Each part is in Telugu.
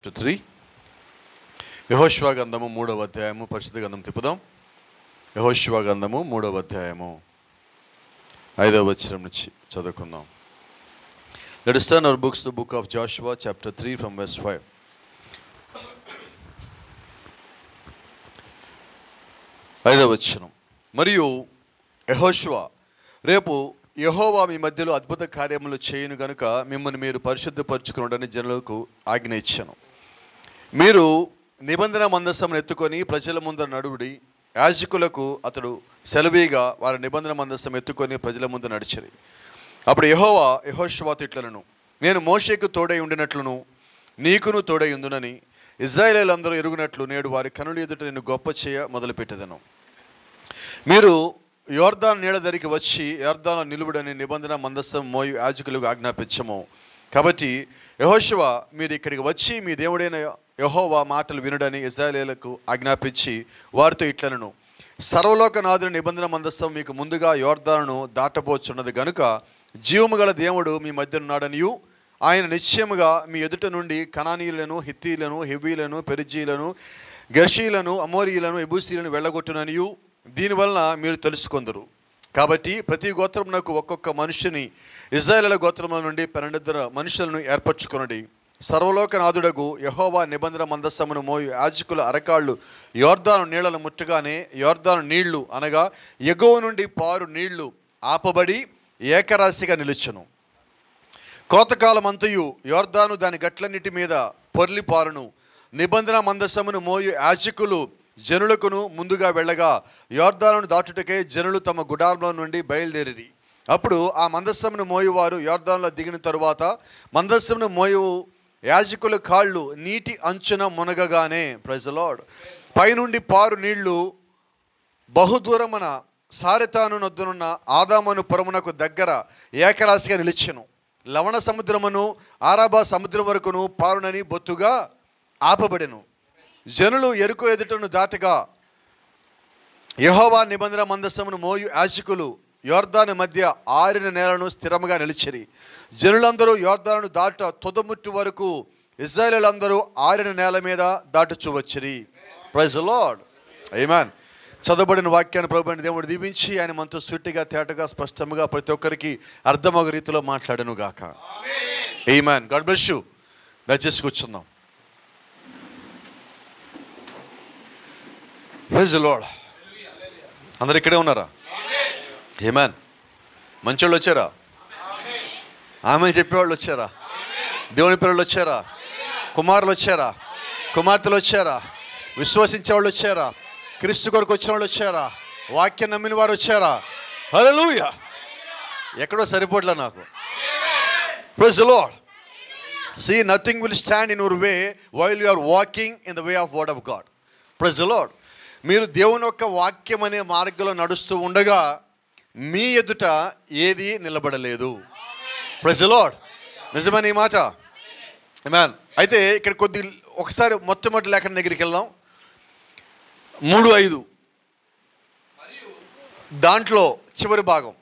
3 యెహోషువ గ్రంథము 3వ అధ్యాయము. పరిశుద్ధ గ్రంథం తిప్పుదాం. యెహోషువ గ్రంథము 3వ అధ్యాయము 5వ వచనం నుంచి చదువుకుందాం. Let us turn our books to the book of Joshua chapter 3 from verse 5. ఐదవ వచనం. మరియు యెహోషువ, రేపు యెహోవా మీ మధ్యలో అద్భుత కార్యములు చేయును గనుక మిమ్మల్ని మీరు పరిశుద్ధపరచుకుని జనులకు ఆజ్ఞ ఇచ్చాను. మీరు నిబంధన మందసమును ఎత్తుకొని ప్రజల ముందర నడువుడి. యాజకులకు అతడు సెలవీగా వారి నిబంధన మందసం ఎత్తుకొని ప్రజల ముందు నడిచిరి. అప్పుడు యెహోవా యెహోషువతో ఇట్లనెను, నేను మోషేకు తోడై ఉండినట్లును నీకును తోడై ఉందునని ఇశ్రాయేలీయులందరూ ఎరుగునట్లు నేడు వారి కనుల ఎదుట నేను గొప్ప చేయ మొదలుపెట్టెదను. మీరు యోర్దాను నీళ్ల దగ్గరికి వచ్చి యోర్దాను నిలువుడని నిబంధన మందసం మోయు యాజకులకు ఆజ్ఞాపించము. కాబట్టి యెహోషువ, మీరు ఇక్కడికి వచ్చి మీ దేవుడైన యెహోవా మాటలు వినుడని ఇశ్రాయేలీయులకు ఆజ్ఞాపించి వారితో ఇట్లనెను, సర్వలోకనాథుని నిబంధన మందసం మీకు ముందుగా యోర్దానును దాటబోచున్నది గనుక జీవము గల దేవుడు మీ మధ్య ఉన్నాడనియు ఆయన నిశ్చయముగా మీ ఎదుట నుండి కనానీయులను, హిత్తీలను, హెవీలను, పెరిజీలను, గెర్షీలను, అమోరీయులను, ఎబూసీలను వెళ్ళగొట్టుననియు దీనివలన మీరు తెలుసుకొందరు. కాబట్టి ప్రతి గోత్రమునకు ఒక్కొక్క మనుషుని ఇశ్రాయేలీయుల గోత్రముల నుండి 12 మనుషులను ఏర్పరచుకొనుడి. సర్వలోకనాథుడగు యెహోవా నిబంధన మందసమును మోయు యాజకుల అరకాళ్ళు యోర్దాను నీళ్లను ముట్టగానే యోర్దాను నీళ్లు అనగా ఎగువ నుండి పారు నీళ్లు ఆపబడి ఏకరాశిగా నిలుచును. కోతకాలమంతయు యోర్దాను దాని గట్లన్నిటి మీద పొర్లి పారును. నిబంధన మందసమును మోయు యాజకులు జనులకును ముందుగా వెళ్ళగా యోర్దానును దాటుటకే జనులు తమ గుడారంలో నుండి బయలుదేరిరి. అప్పుడు ఆ మందస్సమును మోయువారు యోర్దానులో దిగిన తరువాత మందస్సమును మోయు యాజకుల కాళ్ళు నీటి అంచున మునగగానే, ప్రైజ్ ది లార్డ్, పైనుండి పారు నీళ్లు బహుదూరమున సారెతాను నొద్దనున్న ఆదామను పురమునకు దగ్గర ఏకరాశిగా నిలిచెను. లవణ సముద్రమును ఆరాబా సముద్రం వరకును పారునని బొత్తుగా ఆపబడెను. జనులు ఎరుకు ఎదుటను దాటగా యెహోవా నిబంధన మందసమును మోయు యాజకులు యోర్దాను మధ్య ఆరిన నేలను స్థిరముగా నిలిచిరి. జనులందరూ యోర్దాను దాట తొదముట్టు వరకు ఇశ్రాయేలీయులందరూ ఆరిన నేల మీద దాటుచూ వచ్చిరి. Praise the lord. ఆమేన్. చదవబడిన వాక్యాన్ని ప్రభువైన దేవుడు దీవించి ఆయన మనతో సూటిగా, తేటగా, స్పష్టంగా ప్రతి ఒక్కరికి అర్థమగు రీతిలో మాట్లాడను గాక. ఆమేన్. God bless you. దయచేసి కూర్చుందాం. Praise the lord. అందరు ఇక్కడే ఉన్నారా? ఆమేన్. మంచోళ్ళు వచ్చారా? ఆమె చెప్పేవాళ్ళు వచ్చారా? దేవుని పిల్లలు వచ్చారా? కుమారులు వచ్చారా? కుమార్తెలు వచ్చారా? విశ్వసించే వాళ్ళు వచ్చారా? క్రీస్తు కొరకు వచ్చిన వాళ్ళు వచ్చారా? వాక్యం నమ్మిన వారు వచ్చారా? హల్లెలూయా. ఎక్కడో సరిపోట్లే నాకు. Praise the Lord. See, nothing will stand in your way while you are walking in the way of word of God. Praise the Lord. మీరు దేవుని యొక్క వాక్యం అనే మార్గంలో నడుస్తూ ఉండగా మీ ఎదుట ఏది నిలబడలేదు. Praise the lord. నిజమైన ఈ మాట. ఆమేన్. అయితే ఇక్కడ ఒకసారి మొట్టమొదటి లేఖనం దగ్గరికి వెళ్దాం. 3:5 దాంట్లో చివరి భాగం,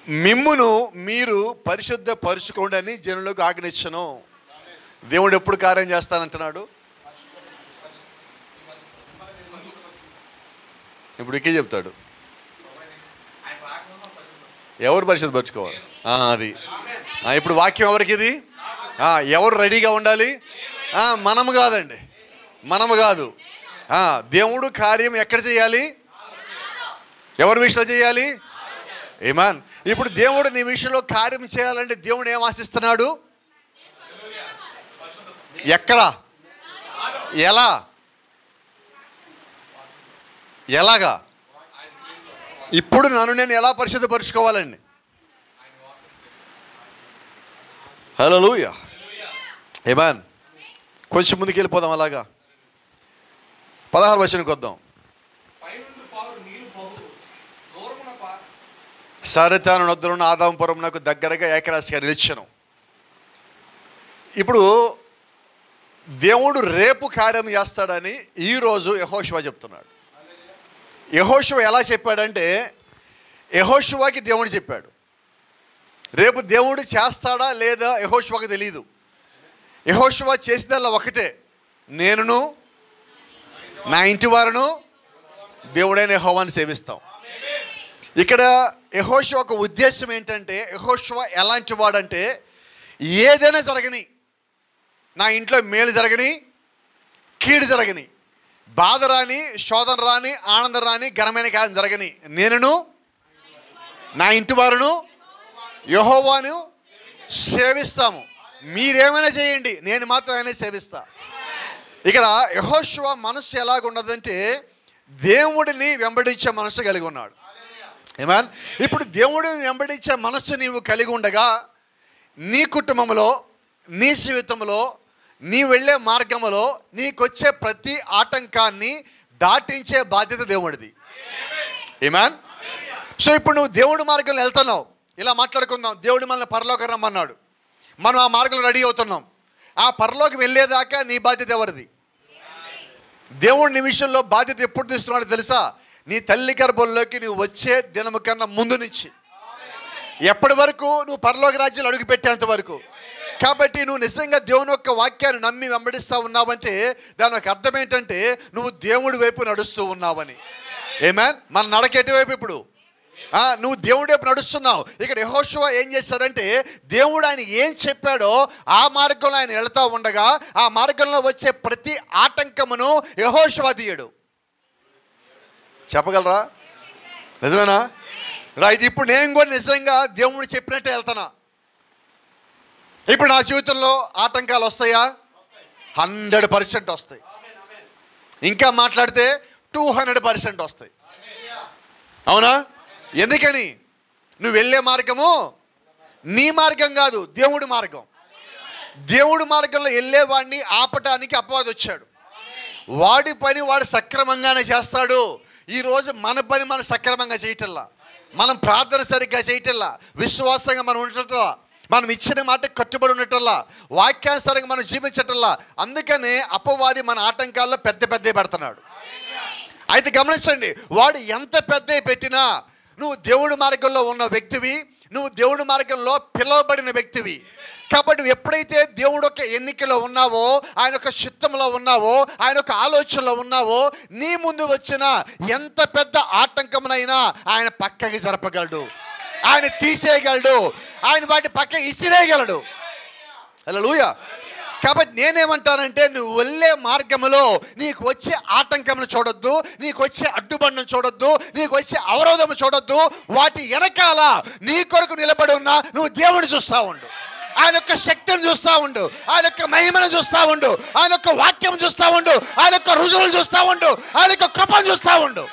మిమ్మును మీరు పరిశుద్ధ పరుచుకోండి అని జనులకు ఆజ్ఞించను. దేవుడు ఎప్పుడు కార్యం చేస్తానంటున్నాడు? ఇప్పుడు ఇకే చెప్తాడు. ఎవరు పరిశుద్ధపరచుకోవాలి? అది ఇప్పుడు వాక్యం ఎవరికి ఇది? ఎవరు రెడీగా ఉండాలి? మనము కాదండి, మనము కాదు. దేవుడు కార్యం ఎక్కడ చేయాలి? ఎవరి విషయంలో చేయాలి? ఆమేన్. ఇప్పుడు దేవుడు నీ విషయంలో కార్యం చేయాలంటే దేవుడు ఏం ఆశిస్తున్నాడు? ఎక్కడ? ఎలా? ఎలాగా? ఇప్పుడు నన్ను నేను ఎలా పరిశుద్ధపరచుకోవాలండి? హల్లెలూయా. ఆమేన్. కొంచెం ముందుకు వెళ్ళిపోదాం. అలాగా 16వ వచనానికి వద్దాం. సారెతాను నొద్దనున్న ఆదాము పురమునకు దగ్గరగా ఏకరాశిగా నిలిచెను. ఇప్పుడు దేవుడు రేపు కార్యం చేస్తాడని ఈరోజు యెహోషువ చెప్తున్నాడు. యెహోషువ ఎలా చెప్పాడంటే, యెహోషువకి దేవుడు చెప్పాడు. రేపు దేవుడు చేస్తాడా లేదా యెహోషువకు తెలియదు. యెహోషువ చేసిందల్లా ఒకటే, నేనును నా ఇంటి వారును దేవుడైన యెహోవాను సేవిస్తాం. ఇక్కడ యెహోషువ ఒక ఉద్దేశం ఏంటంటే, యెహోషువ ఎలాంటి వాడంటే, ఏదైనా జరగని, నా ఇంట్లో మేలు జరగని కీడు జరగని, బాధ రాని శోధన రాని ఆనందం రాని ఘనమైన కార్యం జరగని, నేనును నా ఇంటి వారును యెహోవాను సేవిస్తాము. మీరేమైనా చేయండి, నేను మాత్రం ఆయన సేవిస్తా. ఇక్కడ యెహోషువ మనస్సు ఎలాగున్నదంటే, దేవుడిని వెంబడించే మనస్సు కలిగి ఉన్నాడు. ఆమేన్. ఇప్పుడు దేవుడిని వెంబడించే మనస్సు నీవు కలిగి ఉండగా, నీ కుటుంబంలో, నీ జీవితంలో, నీ వెళ్ళే మార్గంలో నీకొచ్చే ప్రతి ఆటంకాన్ని దాటించే బాధ్యత దేవుడిది. ఆమేన్. సో ఇప్పుడు నువ్వు దేవుడి మార్గంలో వెళ్తున్నావు. ఇలా మాట్లాడుకుందాం, దేవుడు మనల్ని పరలోకం రమ్మన్నాడు, మనం ఆ మార్గంలో రెడీ అవుతున్నాం. ఆ పరలోకం వెళ్ళేదాకా నీ బాధ్యత ఎవరిది? దేవుడి నీ విషయంలో బాధ్యత ఎప్పుడు తీస్తున్నాడో తెలుసా? నీ తల్లి గర్భంలోకి నువ్వు వచ్చే దినము కన్నా ముందు నుంచి, ఎప్పటి వరకు నువ్వు పరలోక రాజ్యాలు అడుగు పెట్టేంత వరకు. కాబట్టి నువ్వు నిజంగా దేవుని యొక్క వాక్యాన్ని నమ్మి వెంబడిస్తూ ఉన్నావంటే దాని యొక్క అర్థం ఏంటంటే, నువ్వు దేవుడి వైపు నడుస్తూ ఉన్నావని. ఆమేన్. మన నడక ఎటువైపు? ఇప్పుడు నువ్వు దేవుడి వైపు నడుస్తున్నావు. ఇక్కడ యెహోషువ ఏం చేశాడంటే, దేవుడు ఆయన ఏం చెప్పాడో ఆ మార్గంలో ఆయన వెళ్తూ ఉండగా, ఆ మార్గంలో వచ్చే ప్రతి ఆటంకమును యెహోషువ తీయడు. చెప్పగలరా? నిజమేనా? రైట్. ఇప్పుడు నేను కూడా నిజంగా దేవుడు చెప్పినట్టే వెళ్తానా? ఇప్పుడు నా జీవితంలో ఆటంకాలు వస్తాయా? 100% వస్తాయి. ఇంకా మాట్లాడితే 200% వస్తాయి. అవునా? ఎందుకని? నువ్వు వెళ్ళే మార్గము నీ మార్గం కాదు, దేవుడి మార్గం. దేవుడి మార్గంలో వెళ్ళేవాడిని ఆపటానికి అపవాది వచ్చాడు. వాడి పని వాడు సక్రమంగానే చేస్తాడు. ఈరోజు మన పని మనం సక్రమంగా చేయటల్లా, మనం ప్రార్థన సరిగ్గా చేయటల్లా, విశ్వాసంగా మనం ఉండటల్లా, మనం ఇచ్చిన మాట కట్టుబడి ఉండటల్లా, వాక్యానుసారంగా మనం జీవించటల్లా. అందుకనే అపవాది మన ఆటంకాల్లో పెద్ద పెడుతున్నాడు. అయితే గమనించండి, వాడు ఎంత పెద్ద పెట్టినా నువ్వు దేవుడి మార్గంలో ఉన్న వ్యక్తివి, నువ్వు దేవుడి మార్గంలో పిలువబడిన వ్యక్తివి. కాబట్టి నువ్వు ఎప్పుడైతే దేవుడు యొక్క ఎన్నికలో ఉన్నావో, ఆయన యొక్క చిత్తంలో ఉన్నావో, ఆయన యొక్క ఆలోచనలో ఉన్నావో, నీ ముందు వచ్చిన ఎంత పెద్ద ఆటంకమునైనా ఆయన పక్కకి జరపగలడు, ఆయన తీసేయగలడు, ఆయన వాటి పక్క ఇసిరేయగలడు. హల్లెలూయా. కాబట్టి నేనేమంటానంటే, నువ్వు వెళ్ళే మార్గంలో నీకు వచ్చే ఆటంకమును చూడొద్దు, నీకు వచ్చే అడ్డుబండను చూడొద్దు, నీకు వచ్చే అవరోధము చూడొద్దు. వాటి వెనకాల నీ కొరకు నిలబడి ఉన్నా నువ్వు దేవుడిని చూస్తూ ఉండు, ఆయన యొక్క శక్తిని చూస్తూ ఉండు, ఆయన యొక్క మహిమను చూస్తూ ఉండు, ఆయన యొక్క వాక్యం చూస్తూ ఉండు, ఆయన యొక్క రుజువులు చూస్తూ ఉండు, ఆయన యొక్క కృపను చూస్తూ ఉండు.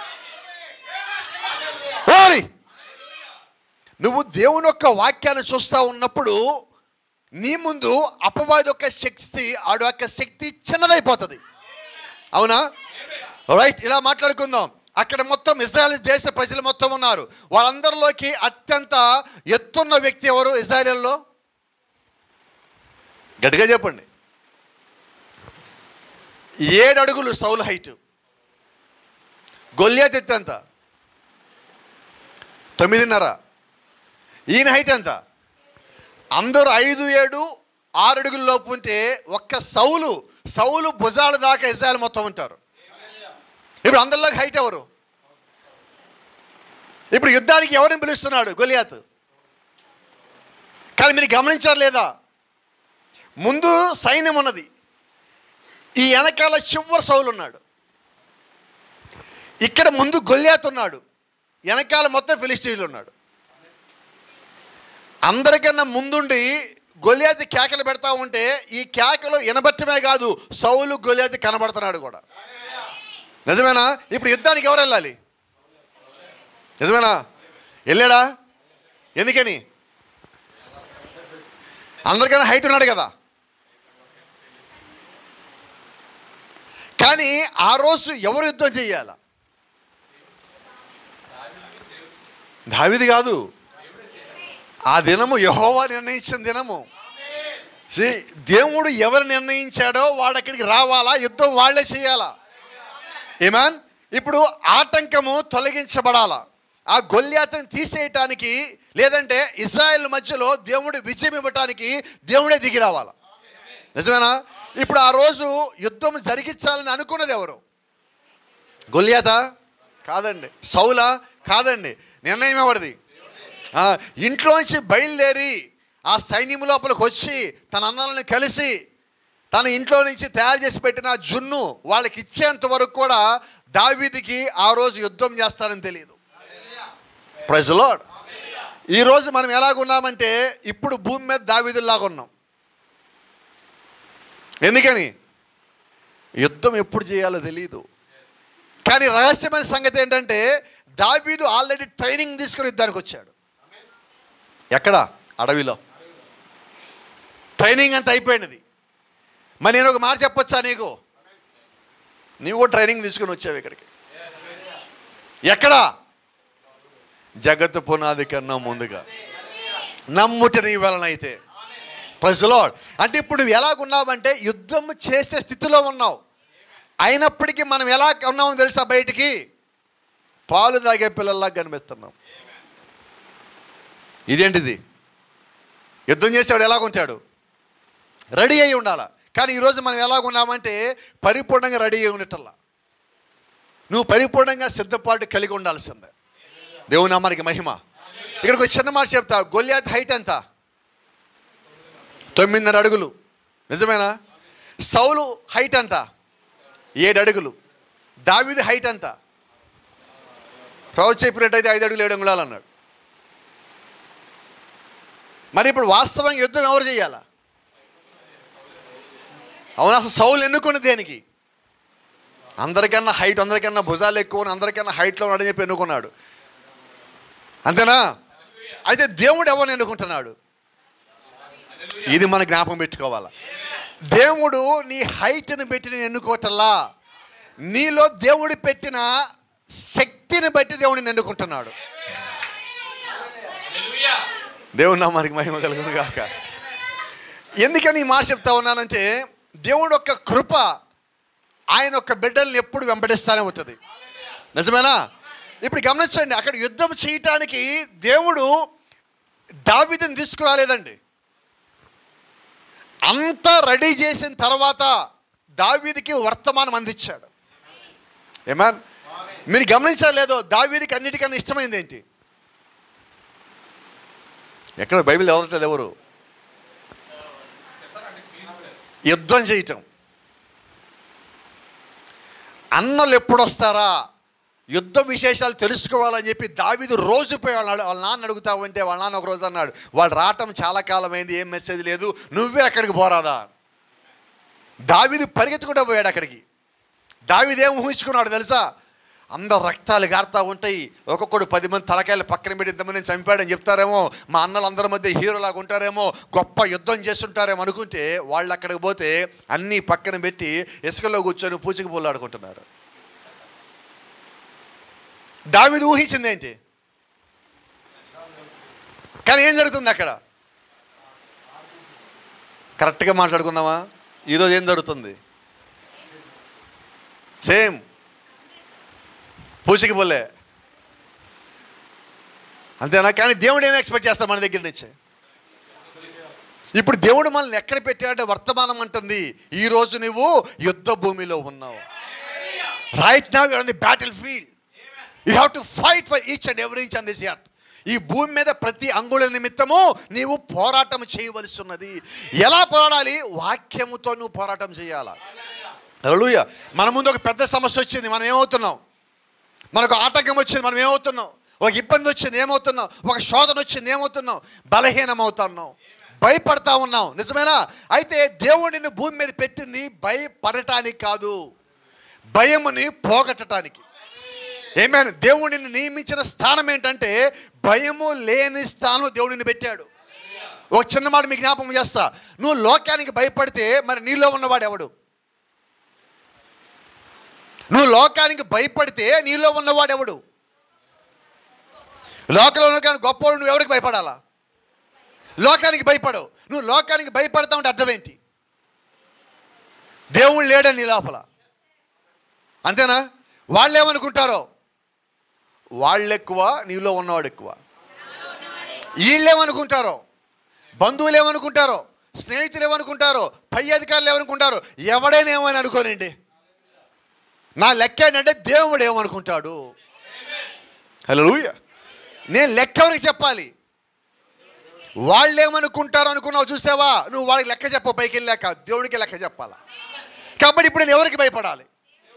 నువ్వు దేవుని యొక్క వాక్యాన్ని చూస్తూ ఉన్నప్పుడు నీ ముందు అపవాది యొక్క శక్తి, ఆడు యొక్క శక్తి చిన్నదైపోతుంది. అవునా? రైట్. ఇలా మాట్లాడుకుందాం. అక్కడ మొత్తం ఇజ్రాయెల్ దేశ ప్రజలు మొత్తం ఉన్నారు. వాళ్ళందరిలోకి అత్యంత ఎత్తున్న వ్యక్తి ఎవరు ఇజ్రాయెల్లో? గట్టిగా చెప్పండి. 7 అడుగులు సౌలు హైట్. గొల్యాత్ ఎత్తు ఎంత? 9.5. ఈయన హైట్ ఎంత? అందరూ 5, 7, 6 అడుగుల లోపు ఉంటే ఒక్క సౌలు భుజాల దాకా ఇజ్రాయెల్ మొత్తం ఉంటారు. ఇప్పుడు అందరిలోకి హైట్ ఎవరు? ఇప్పుడు యుద్ధానికి ఎవరిని పిలుస్తున్నాడు? గొలియాత్. కానీ మీరు గమనించారు లేదా? ముందు సైన్యం ఉన్నది, ఈ వెనకాల చివరి సౌలు ఉన్నాడు. ఇక్కడ ముందు గొలియాత్ ఉన్నాడు, వెనకాల మొత్తం ఫిలిష్తీయులు ఉన్నాడు. అందరికన్నా ముందుండి గొలియాత్ కేకలు పెడతా ఉంటే ఈ కేకలు వినబట్టమే కాదు, సౌలు గొలియాత్ కనబడుతున్నాడు కూడా. నిజమేనా? ఇప్పుడు యుద్ధానికి ఎవరు వెళ్ళాలి? నిజమేనా? వెళ్ళాడా? ఎందుకని? అందరికన్నా హైట్ ఉన్నాడు కదా. కానీ ఆ రోజు ఎవరు యుద్ధం చెయ్యాల? దావీదు కాదు, ఆ దినము యెహోవా నిర్ణయించిన దినము. దేవుడు ఎవరు నిర్ణయించాడో వాడు అక్కడికి రావాలా, యుద్ధం వాళ్ళే చేయాలా. ఆమేన్. ఇప్పుడు ఆటంకము తొలగించబడాలా. ఆ గొల్యాతుని తీసేయటానికి, లేదంటే ఇశ్రాయేలు మధ్యలో దేవుడు విజయం ఇవ్వటానికి దేవుడే దిగి రావాలా. నిజమేనా? ఇప్పుడు ఆ రోజు యుద్ధం జరిగించాలని అనుకున్నది ఎవరు? గొల్యాతా? కాదండి. సౌలా? కాదండి. నిర్ణయం ఎవరిది? ఇంట్లోంచి బయలుదేరి ఆ సైన్యం లోపలికి వచ్చి తన అన్నలను కలిసి తన ఇంట్లో నుంచి తయారు చేసి పెట్టిన జున్ను వాళ్ళకి ఇచ్చేంత వరకు కూడా దావీదుకి ఆ రోజు యుద్ధం చేస్తారని తెలియదు. Praise the Lord. ఈరోజు మనం ఎలాగున్నామంటే ఇప్పుడు భూమి మీద దావీదులాగా ఉన్నాం. ఎందుకని? యుద్ధం ఎప్పుడు చేయాలో తెలియదు. కానీ రహస్యమైన సంగతి ఏంటంటే దావీదు ఆల్రెడీ ట్రైనింగ్ తీసుకుని యుద్ధానికి వచ్చాడు. ఎక్కడ? అడవిలో. ట్రైనింగ్ అంతా అయిపోయినది. మరి నేను ఒక మాట చెప్పొచ్చా నీకు? నీవు కూడా ట్రైనింగ్ తీసుకుని వచ్చావు ఇక్కడికి. ఎక్కడ? జగత్తు పునాది కన్నా ముందుగా నమ్ముట నీ వలన అయితే. Praise the Lord. అంటే ఇప్పుడు నువ్వు ఎలాగున్నావంటే యుద్ధం చేసే స్థితిలో ఉన్నావు. అయినప్పటికీ మనం ఎలా ఉన్నామో తెలుసా? బయటికి పాలు తాగే పిల్లల్లాగా కనిపిస్తున్నాం. ఇదేంటిది? యుద్ధం చేసేవాడు ఎలాగుంటాడు? రెడీ అయి ఉండాలా. కానీ ఈరోజు మనం ఎలాగున్నామంటే పరిపూర్ణంగా రెడీ అయి ఉండటల్లా. నువ్వు పరిపూర్ణంగా సిద్ధపాటు కలిగి ఉండాల్సిందే. దేవుని నామానికి మహిమ. ఇక్కడికి ఒక చిన్న మాట చెప్తా. గొల్యాత్ హైట్ ఎంత? 9.5 అడుగులు. నిజమేనా? సౌలు హైట్ ఎంత? 7 అడుగులు. దావీదు హైట్ ఎంత? ప్రవచన చెప్పినట్టయితే 5 అడుగులు 7 అంగుళాలు అన్నాడు. మరి ఇప్పుడు వాస్తవంగా యుద్ధం ఎవరు చేయాలా? అవును. అసలు సౌలు ఎన్నుకున్న దేనికి? అందరికన్నా హైట్, అందరికన్నా భుజాలు ఎక్కువ, అందరికన్నా హైట్లో ఉన్నాడని చెప్పి ఎన్నుకున్నాడు. అంతేనా? అయితే దేవుడు ఎవరిని ఎన్నుకుంటున్నాడు? ఇది మన జ్ఞాపకం పెట్టుకోవాలా. దేవుడు నీ హైట్ని పెట్టి నేను ఎన్నుకోవటల్లా, నీలో దేవుడు పెట్టిన శక్తిని బట్టి దేవుడిని ఎన్నుకుంటున్నాడు. దేవుడు నామానికి మహిమ కలుగును గాక. ఎందుకని ఈ మాట చెప్తా ఉన్నానంటే దేవుడు యొక్క కృప ఆయన యొక్క బిడ్డల్ని ఎప్పుడు వెంబడిస్తూనే ఉంటుంది. నిజమేనా? ఇప్పుడు గమనించండి, అక్కడ యుద్ధం చేయటానికి దేవుడు దావీదుని తీసుకురాలేదండి. అంతా రెడీ చేసిన తర్వాత దావీదుకి వర్తమానం అందించాడు. ఏమన్? మీరు గమనించలేదో, దావీదుకి అన్నిటికన్నా ఇష్టమైంది ఏంటి? ఎక్కడ బైబిల్ ఎవరట్లేదు ఎవరు? యుద్ధం చేయటం. అన్నలు ఎప్పుడు వస్తారా, యుద్ధ విశేషాలు తెలుసుకోవాలని చెప్పి దావీదు రోజు పోయి వాళ్ళ నాన్న అడుగుతావంటే వాళ్ళ నాన్న ఒక రోజు అన్నాడు, వాళ్ళు రావటం చాలా కాలమైంది, ఏం మెసేజ్ లేదు, నువ్వే అక్కడికి పోరాదా. దావీదు పరిగెత్తుకుంటూ పోయాడు అక్కడికి. దావీదు ఏం ఊహించుకున్నాడు తెలుసా? అందరు రక్తాలు గారుతూ ఉంటాయి, ఒక్కొక్కడు 10 మంది తలకాయలు పక్కన పెట్టి ఇంతమంది చంపాడని చెప్తారేమో, మా అన్నలు అందరి మధ్య హీరోలాగా ఉంటారేమో, గొప్ప యుద్ధం చేస్తుంటారేమో అనుకుంటే వాళ్ళు అక్కడికి పోతే అన్నీ పక్కన పెట్టి ఇసుకలో కూర్చొని పూచికి పూలాడుకుంటున్నారు. దావీదు ఊహించింది ఏంటి? కానీ ఏం జరుగుతుంది అక్కడ? కరెక్ట్గా మాట్లాడుకుందామా? ఈరోజు ఏం జరుగుతుంది? సేమ్ పూచికి పోలే. అంతేనా? కానీ దేవుడు ఏం ఎక్స్పెక్ట్ చేస్తాడు మన దగ్గర నుంచి? ఇప్పుడు దేవుడు మనల్ని ఎక్కడ పెట్టాడంటే వర్తమానం అంటుంది, ఈరోజు నువ్వు యుద్ధ భూమిలో ఉన్నావు. Right now you are on the battle field. You have to fight for each and every inch on this earth. ఈ భూమి మీద ప్రతి అంగుళ నిమిత్తము నీవు పోరాటం చేయవలసి ఉన్నది. ఎలా పోరాడాలి? వాక్యముతో నువ్వు పోరాటం చేయాలా. హల్లెలూయా. మన ముందు ఒక పెద్ద సమస్య వచ్చింది, మనం ఏమవుతున్నాం? మనకు ఆటంకం వచ్చింది, మనం ఏమవుతున్నాం? ఒక ఇబ్బంది వచ్చింది, ఏమవుతున్నాం? ఒక శోధన వచ్చింది, ఏమవుతున్నాం? బలహీనం అవుతున్నాం, భయపడతా ఉన్నాం. నిజమేనా? అయితే దేవుడిని భూమి మీద పెట్టింది భయపడటానికి కాదు, భయముని పోగొట్టడానికి. ఏమైనా దేవుడిని నియమించిన స్థానం ఏంటంటే భయము లేని స్థానం దేవుడిని పెట్టాడు. ఒక చిన్న మాట మీకు జ్ఞాపకం చేస్తా. నువ్వు లోకానికి భయపడితే మరి నీలో ఉన్నవాడు ఎవడు? నువ్వు లోకానికి భయపడితే నీలో ఉన్నవాడు ఎవడు? లోకంలో ఉన్న గొప్పవాడు. నువ్వు ఎవరికి భయపడాలా? లోకానికి భయపడవు. నువ్వు లోకానికి భయపడతా ఉంటే అర్థం ఏంటి? దేవుడు లేడని నీ లోపల. అంతేనా? వాళ్ళు ఏమనుకుంటారో, వాళ్ళు ఎక్కువ, నీలో ఉన్నవాడు ఎక్కువ. వీళ్ళేమనుకుంటారో, బంధువులు ఏమనుకుంటారో, స్నేహితులు ఏమనుకుంటారో, పై అధికారులు ఏమనుకుంటారో, ఎవడైనా ఏమని అనుకోనండి. నా లెక్క ఏంటంటే దేవుడు ఏమనుకుంటాడు. హల్లెలూయా. నేను లెక్క ఎవరికి చెప్పాలి? వాళ్ళు ఏమనుకుంటారు అనుకున్నావు చూసావా, నువ్వు వాళ్ళకి లెక్క చెప్పవు. పైకి వెళ్ళాక దేవుడికి లెక్క చెప్పాలా. కాబట్టి ఇప్పుడు నేను ఎవరికి భయపడాలి,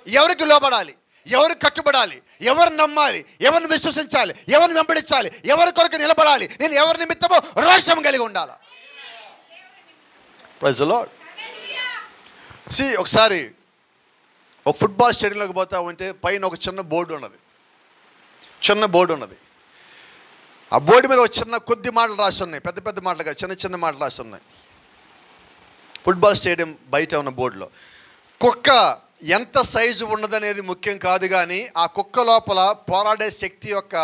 ఎవరికి లోపడాలి, ఎవరికి కట్టుబడాలి, ఎవరిని నమ్మాలి, ఎవరిని విశ్వసించాలి, ఎవరిని వెంబడించాలి, ఎవరి కొరకు నిలబడాలి, నేను ఎవరి నిమిత్తమో రోషం కలిగి ఉండాలి. Praise the Lord. ఒకసారి ఒక ఫుట్బాల్ స్టేడియంలోకి పోతా ఉంటే పైన ఒక చిన్న బోర్డు ఉన్నది. ఆ బోర్డు మీద ఒక చిన్న కొద్ది మాటలు రాసి ఉన్నాయి, పెద్ద పెద్ద మాటలుగా చిన్న మాటలు రాసి ఉన్నాయి. ఫుట్బాల్ స్టేడియం బయట ఉన్న బోర్డులో కుక్క ఎంత సైజు ఉన్నదనేది ముఖ్యం కాదు, కానీ ఆ కుక్క లోపల పోరాడే శక్తి యొక్క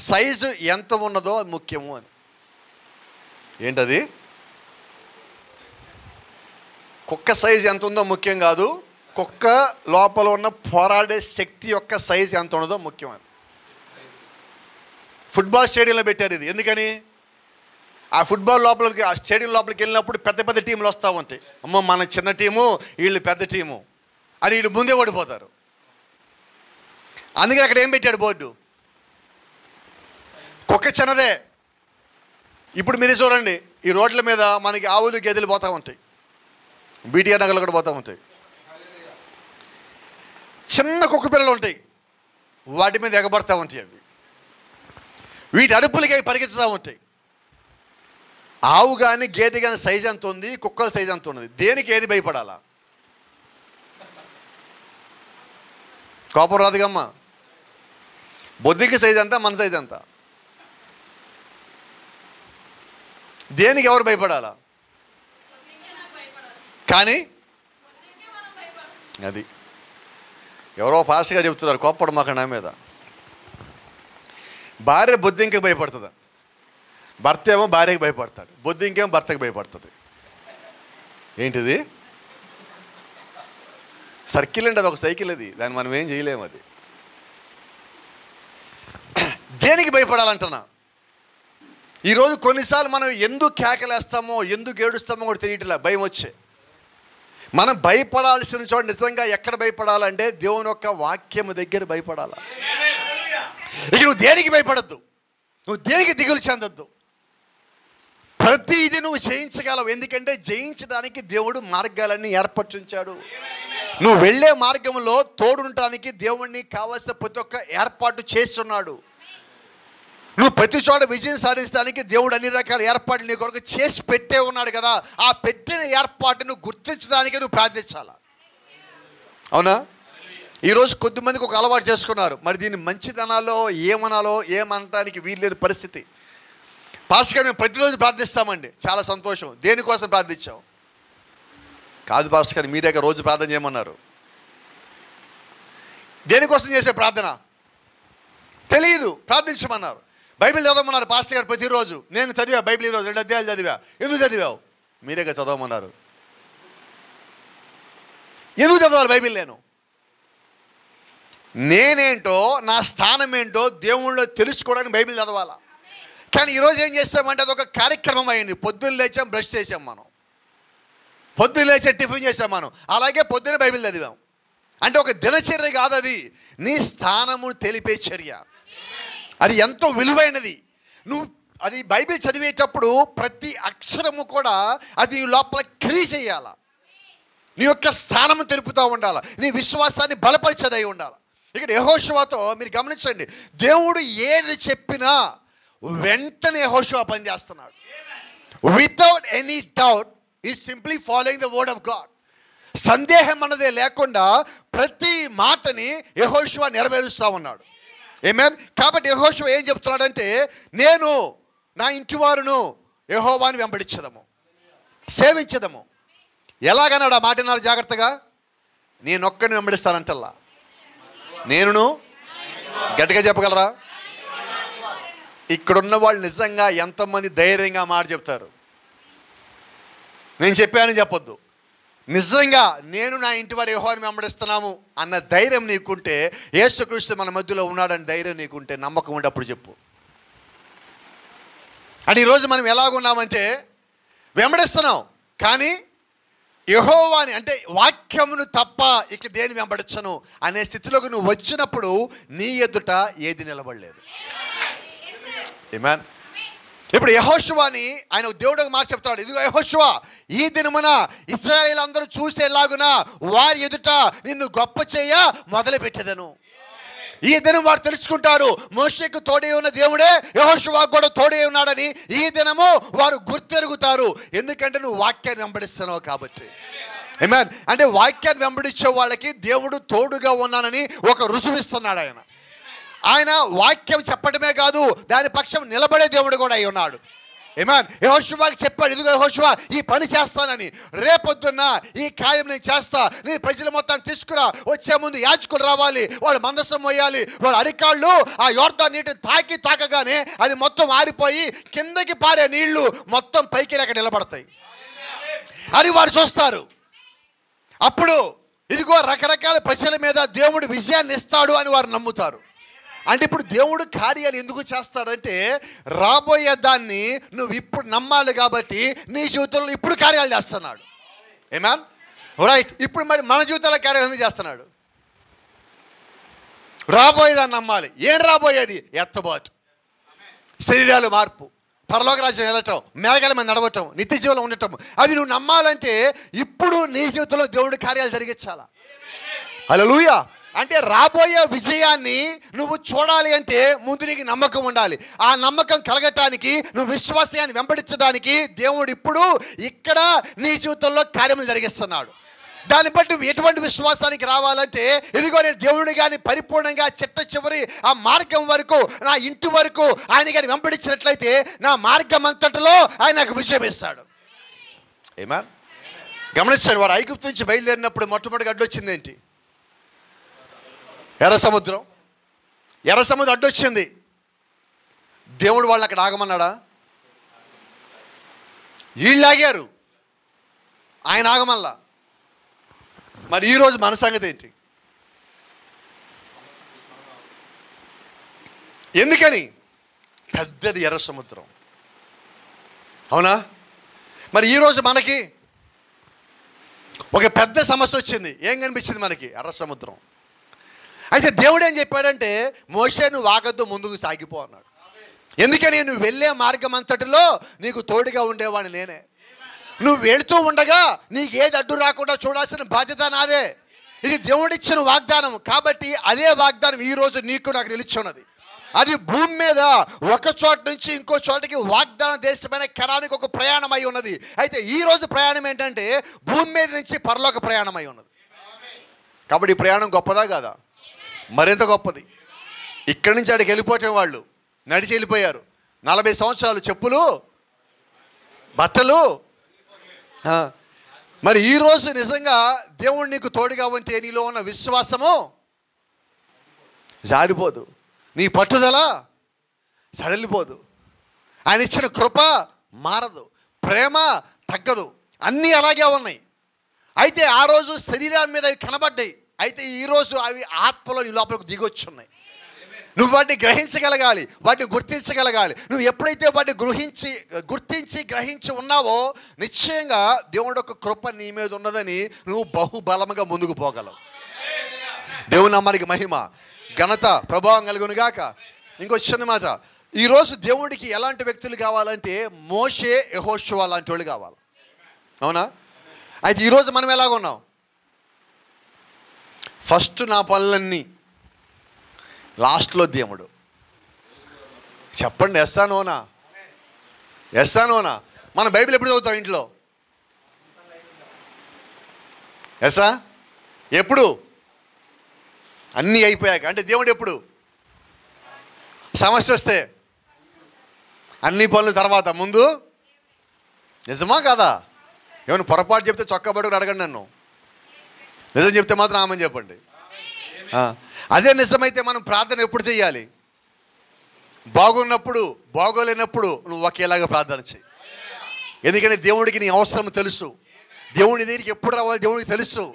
సైజు ఎంత ఉన్నదో అది ముఖ్యము అని. ఏంటది? కుక్క సైజు ఎంత ఉందో ముఖ్యం కాదు, కుక్క లోపల ఉన్న పోరాడే శక్తి యొక్క సైజు ఎంత ఉన్నదో ముఖ్యం అని ఫుట్బాల్ స్టేడియంలో పెట్టారు ఇది. ఎందుకని? ఆ ఫుట్బాల్ లోపలికి, ఆ స్టేడియం లోపలికి వెళ్ళినప్పుడు పెద్ద పెద్ద టీంలు వస్తూ ఉంటాయి. అమ్మో మన చిన్న టీము, వీళ్ళు పెద్ద టీము అని వీళ్ళు ముందే ఓడిపోతారు. అందుకని అక్కడ ఏం పెట్టాడు బోర్డు? కుక్క చిన్నదే. ఇప్పుడు మీరు చూడండి, ఈ రోడ్ల మీద మనకి ఆవులు గేదెలు పోతూ ఉంటాయి, బీటీఆర్ నగర్లు కూడా పోతూ ఉంటాయి. చిన్న కుక్క పిల్లలు ఉంటాయి, వాటి మీద ఎగబడతా ఉంటాయి. అవి వీటి అరుపులకి అవి పరిగెత్తుతూ ఉంటాయి. ఆవు కానీ గేదె కానీ సైజ్ ఎంత ఉంది, కుక్కల సైజ్ ఎంత ఉన్నది, దేనికి ఏది భయపడాలా? కోపం రాదుగమ్మా. బొద్దికి సైజ్ ఎంత, మన సైజ్ ఎంత, దేనికి ఎవరు భయపడాలా? కానీ అది ఎవరో ఫాస్ట్గా చెప్తున్నారు, కోప్పడు మాకు నా మీద. భార్య బొద్దింకకి భయపడుతుంది, భర్త ఏమో భార్యకి భయపడతాడు, బొద్దింకేమో భర్తకి భయపడుతుంది. ఏంటిది? సర్కిల్ అండి, అది ఒక సైకిల్, అది దాన్ని మనం ఏం చేయలేము. అది దేనికి భయపడాలంటున్నా? ఈరోజు కొన్నిసార్లు మనం ఎందుకు కేకలేస్తామో, ఎందుకు ఏడుస్తామో కూడా తెలియట్లే, భయం వచ్చే. మనం భయపడాల్సిన చోట నిజంగా ఎక్కడ భయపడాలంటే దేవుని యొక్క వాక్యము దగ్గర భయపడాలి. ఇక నువ్వు దేనికి భయపడద్దు, నువ్వు దేనికి దిగులు చెందొద్దు. ప్రతిదీ నువ్వు జయించగలవు, ఎందుకంటే జయించడానికి దేవుడు మార్గాలన్నీ ఏర్పరచుంచాడు. నువ్వు వెళ్ళే మార్గంలో తోడుండటానికి దేవుడిని కావాల్సిన ప్రతి ఒక్క ఏర్పాటు చేస్తున్నాడు. నువ్వు ప్రతి చోట విజయం సాధించడానికి దేవుడు అన్ని రకాల ఏర్పాట్లు నీ కొరకు చేసి పెట్టే ఉన్నాడు కదా. ఆ పెట్టిన ఏర్పాటును గుర్తించడానికి నువ్వు ప్రార్థించాలా. అవునా? ఈరోజు కొద్దిమందికి ఒక అలవాటు చేసుకున్నారు, మరి దీన్ని మంచిదనాలో ఏమనాలో ఏమనటానికి వీల్లేని పరిస్థితి. పాస్టర్ గారు మేము ప్రతిరోజు ప్రార్థిస్తామండి, చాలా సంతోషం. దేనికోసం ప్రార్థించాం? కాదు పాస్టర్ గారు, మీరే రోజు ప్రార్థన చేయమన్నారు. దేనికోసం చేసే ప్రార్థన తెలియదు, ప్రార్థించమన్నారు. బైబిల్ చదవమన్నారు పాస్టర్ గారు ప్రతిరోజు. నేను చదివా బైబిల్, ఈరోజు 2 అధ్యాయాలు చదివా. ఎందుకు చదివావు? మీరేగా చదవమన్నారు. ఎందుకు చదవాలి బైబిల్? నేనేంటో, నా స్థానం ఏంటో దేవుళ్ళో తెలుసుకోవడానికి బైబిల్ చదవాలా. కానీ ఈరోజు ఏం చేస్తామంటే అదొక కార్యక్రమం అయింది. పొద్దున్న లేచాం, బ్రష్ చేసాం, మనం పొద్దున్న లేచా టిఫిన్ చేసాం, మనం అలాగే పొద్దున్న బైబిల్ చదివాం. అంటే ఒక దినచర్య కాదు, అది నీ స్థానము తెలిపే చర్య. అది ఎంతో విలువైనది. నువ్వు అది బైబిల్ చదివేటప్పుడు ప్రతి అక్షరము కూడా అది లోపల క్రియ చేయాలి. నీ యొక్క స్థానము తెలుపుతూ ఉండాలి, నీ విశ్వాసాన్ని బలపరిచేదై ఉండాలి. ఇక్కడ యెహోషువతో మీరు గమనించండి, దేవుడు ఏది చెప్పినా వెంటనే యెహోషువ పనిచేస్తున్నాడు. Without any doubt is simply following the word of God. సందేహం అన్నదే లేకుండా ప్రతి మాటని యెహోషువ నెరవేరుస్తూ ఉన్నాడు. ఆమేన్. కాబట్టి యెహోషువ ఏం చెప్తున్నాడంటే, నేను నా ఇంటి వారును యెహోవాని వెంబడించదము, సేవించదము. ఎలాగన్నాడు ఆ మాట? విన్నారు జాగ్రత్తగా. నేనొక్కడిని వెంబడిస్తానంటల్లా, నేనును. గట్టిగా చెప్పగలరా? ఇక్కడున్న వాళ్ళు నిజంగా ఎంతమంది ధైర్యంగా మాట చెప్తారు? నేను చెప్పానని చెప్పొద్దు. నిజంగా నేను నా ఇంటి వారు యెహోవాని వెంబడిస్తున్నాము అన్న ధైర్యం నీకుంటే, యేసుక్రీస్తు మన మధ్యలో ఉన్నాడని ధైర్యం నీకుంటే, నమ్మకం ఉంటే అప్పుడు చెప్పు. అని ఈరోజు మనం ఎలాగున్నామంటే వెంబడిస్తున్నాం, కానీ యెహోవాని అంటే వాక్యమును తప్ప ఇక దేని వెంబడించను అనే స్థితిలోకి నువ్వు వచ్చినప్పుడు నీ ఎదుట ఏది నిలబడలేదు. ఆమేన్. ఇప్పుడు యెహోషువని ఆయన దేవుడికి మాట చెప్తాడు, ఇదిగో యెహోషువ, ఈ దినమున ఇశ్రాయేలు అందరూ చూసేలాగున వారి ఎదుట నిన్ను గొప్ప చేయ మొదలు పెట్టెదను. ఈ దినం వారు తెలుసుకుంటారు మోషేకు తోడే ఉన్న దేవుడే యెహోషువాకు కూడా తోడే ఉన్నాడని. ఈ దినము వారు గుర్తెరుగుతారు, ఎందుకంటే నువ్వు వాక్యాన్ని వెంబడిస్తున్నావు కాబట్టి. ఆమేన్. అంటే వాక్యాన్ని వెంబడించే వాళ్ళకి దేవుడు తోడుగా ఉన్నానని ఒక రుజువిస్తున్నాడు ఆయన. ఆయన వాక్యం చెప్పడమే కాదు, దాని పక్షం నిలబడే దేవుడు కూడా అయి ఉన్నాడు. ఆమేన్. యెహోషువకి చెప్పాడు, ఇదిగో యెహోషువ, ఈ పని చేస్తానని. రేపొద్దున్న ఈ కార్యం నేను చేస్తా, నేను ప్రజల మొత్తాన్ని తీసుకురా. వచ్చే ముందు యాజకులు రావాలి, వాళ్ళు మందసం మోయాలి, వాళ్ళ అరికాళ్ళు ఆ యోర్దాను నీటిని తాకగానే అది మొత్తం ఆరిపోయి కిందకి పారే నీళ్లు మొత్తం పైకి లేక నిలబడతాయి అని వారు చూస్తారు. అప్పుడు ఇదిగో రకరకాల ప్రజల మీద దేవుడు విజయాన్ని ఇస్తాడు అని వారు నమ్ముతారు. అంటే ఇప్పుడు దేవుడు కార్యాలు ఎందుకు చేస్తాడంటే రాబోయే దాన్ని నువ్వు ఇప్పుడు నమ్మాలి కాబట్టి నీ జీవితంలో ఇప్పుడు కార్యాలు చేస్తున్నాడు. ఆమేన్. రైట్. ఇప్పుడు మరి మన జీవితాల్లో కార్యాలు ఎందుకు చేస్తున్నాడు? రాబోయేదాన్ని నమ్మాలి. ఏం రాబోయేది? ఎత్తబాటు, శరీరాలు మార్పు, పరలోక రాజ్యం వెళ్ళటం, మేఘాల మీద నడవటం, నిత్య జీవంలో ఉండటం. అవి నువ్వు నమ్మాలంటే ఇప్పుడు నీ జీవితంలో దేవుడి కార్యాలు జరిగించాలా. హల్లెలూయా. అంటే రాబోయే విజయాన్ని నువ్వు చూడాలి అంటే ముందు నీకు నమ్మకం ఉండాలి. ఆ నమ్మకం కలగటానికి, నువ్వు విశ్వాసాన్ని వెంబడించడానికి దేవుడు ఇప్పుడు ఇక్కడ నీ జీవితంలో కార్యములు జరిగిస్తున్నాడు. దాన్ని బట్టి నువ్వు ఎటువంటి విశ్వాసానికి రావాలంటే, ఇదిగో నేను దేవుడిని కానీ పరిపూర్ణంగా చిట్ట చివరి ఆ మార్గం వరకు, నా ఇంటి వరకు ఆయన కానీ వెంబడించినట్లయితే నా మార్గం అంతటిలో ఆయన నాకు విజయం ఇస్తాడు. ఆమేన్. గమనించాడు, వారు ఐగుప్తు నుంచి బయలుదేరినప్పుడు మొట్టమొదటిగా అడ్డొచ్చింది ఏంటి? ఎర్ర సముద్రం. ఎర్ర సముద్రం అడ్డొచ్చింది. దేవుడు వాళ్ళు అక్కడ ఆగమన్నాడా? వీళ్ళు ఆగారు, ఆయన ఆగమల్లా. మరి ఈరోజు మన సంగతి ఏంటి? ఎందుకని? పెద్దది ఎర్ర సముద్రం, అవునా? మరి ఈరోజు మనకి ఒక పెద్ద సమస్య వచ్చింది. ఏం కనిపించింది మనకి? ఎర్ర సముద్రం. అయితే దేవుడు ఏం చెప్పాడంటే, మోషే నువ్వు ఆగద్దు, ముందుకు సాగిపో అన్నాడు. ఎందుకని? నువ్వు వెళ్ళే మార్గం అంతటిలో నీకు తోడుగా ఉండేవాడిని నేనే. నువ్వు వెళుతూ ఉండగా నీకు ఏది అడ్డు రాకుండా చూడాల్సిన బాధ్యత నాదే. ఇది దేవుడిచ్చిన వాగ్దానం కాబట్టి అదే వాగ్దానం ఈరోజు నీకు నాకు నిలిచున్నది. అది భూమి మీద ఒక చోట నుంచి ఇంకో చోటకి వాగ్దాన దేశమైన కరానికి ఒక ప్రయాణం అయి ఉన్నది. అయితే ఈరోజు ప్రయాణం ఏంటంటే భూమి మీద నుంచి పరలోక ప్రయాణం అయి ఉన్నది. కాబట్టి ఈ ప్రయాణం గొప్పదా కాదా? మరింత గొప్పది. ఇక్కడి నుంచి అక్కడికి వెళ్ళిపోవటం, వాళ్ళు నడిచి వెళ్ళిపోయారు. 40 సంవత్సరాలు చెప్పులు బట్టలు. మరి ఈరోజు నిజంగా దేవుడు నీకు తోడుగా ఉంటే నీలో ఉన్న విశ్వాసము జారిపోదు, నీ పట్టుదల సడలిపోదు, ఆయన ఇచ్చిన కృప మారదు, ప్రేమ తగ్గదు, అన్నీ అలాగే ఉన్నాయి. అయితే ఆ రోజు శరీరం మీద అవి కనబడ్డాయి. అయితే ఈరోజు అవి ఆత్మలో నీ లోపలికి దిగొచ్చున్నాయి. నువ్వు వాటిని గ్రహించగలగాలి, వాటిని గుర్తించగలగాలి. నువ్వు ఎప్పుడైతే వాటిని గుర్తించి గ్రహించి ఉన్నావో నిశ్చయంగా దేవుడు ఒక కృప నీ మీద ఉన్నదని నువ్వు బహుబలముగా ముందుకు పోగలవు. దేవుని నామానికి మహిమ, ఘనత, ప్రభావం కలుగునుగాక. ఇంకో చిన్న మాట, ఈరోజు దేవుడికి ఎలాంటి వ్యక్తులు కావాలంటే మోషే, యెహోషువ లాంటి వాళ్ళు కావాలి, అవునా? అయితే ఈరోజు మనం ఎలాగున్నాం? ఫస్ట్ నా పనులన్నీ, లాస్ట్లో దేవుడు. చెప్పండి, ఎస్తానోనా? ఎస్తానోనా? మన బైబిల్ ఎప్పుడు చదువుతాం ఇంట్లో? ఎసా? ఎప్పుడు? అన్నీ అయిపోయాక. అంటే దేవుడు ఎప్పుడు? సమస్య వస్తే అన్ని పనుల తర్వాత, ముందు. నిజమా కాదా? ఏమైనా పొరపాటు చెప్తే చొక్కా పట్టుకుని అడగండి నన్ను. నిజం చెప్తే మాత్రం ఆమెను చెప్పండి. అదే నిజమైతే మనం ప్రార్థన ఎప్పుడు చేయాలి? బాగున్నప్పుడు, బాగోలేనప్పుడు నువ్వు ఒకేలాగా ప్రార్థన చేయి. ఎందుకంటే దేవుడికి నీ అవసరం తెలుసు. దేవుడి దగ్గరికి ఎప్పుడు రావాలి దేవుడికి తెలుసు.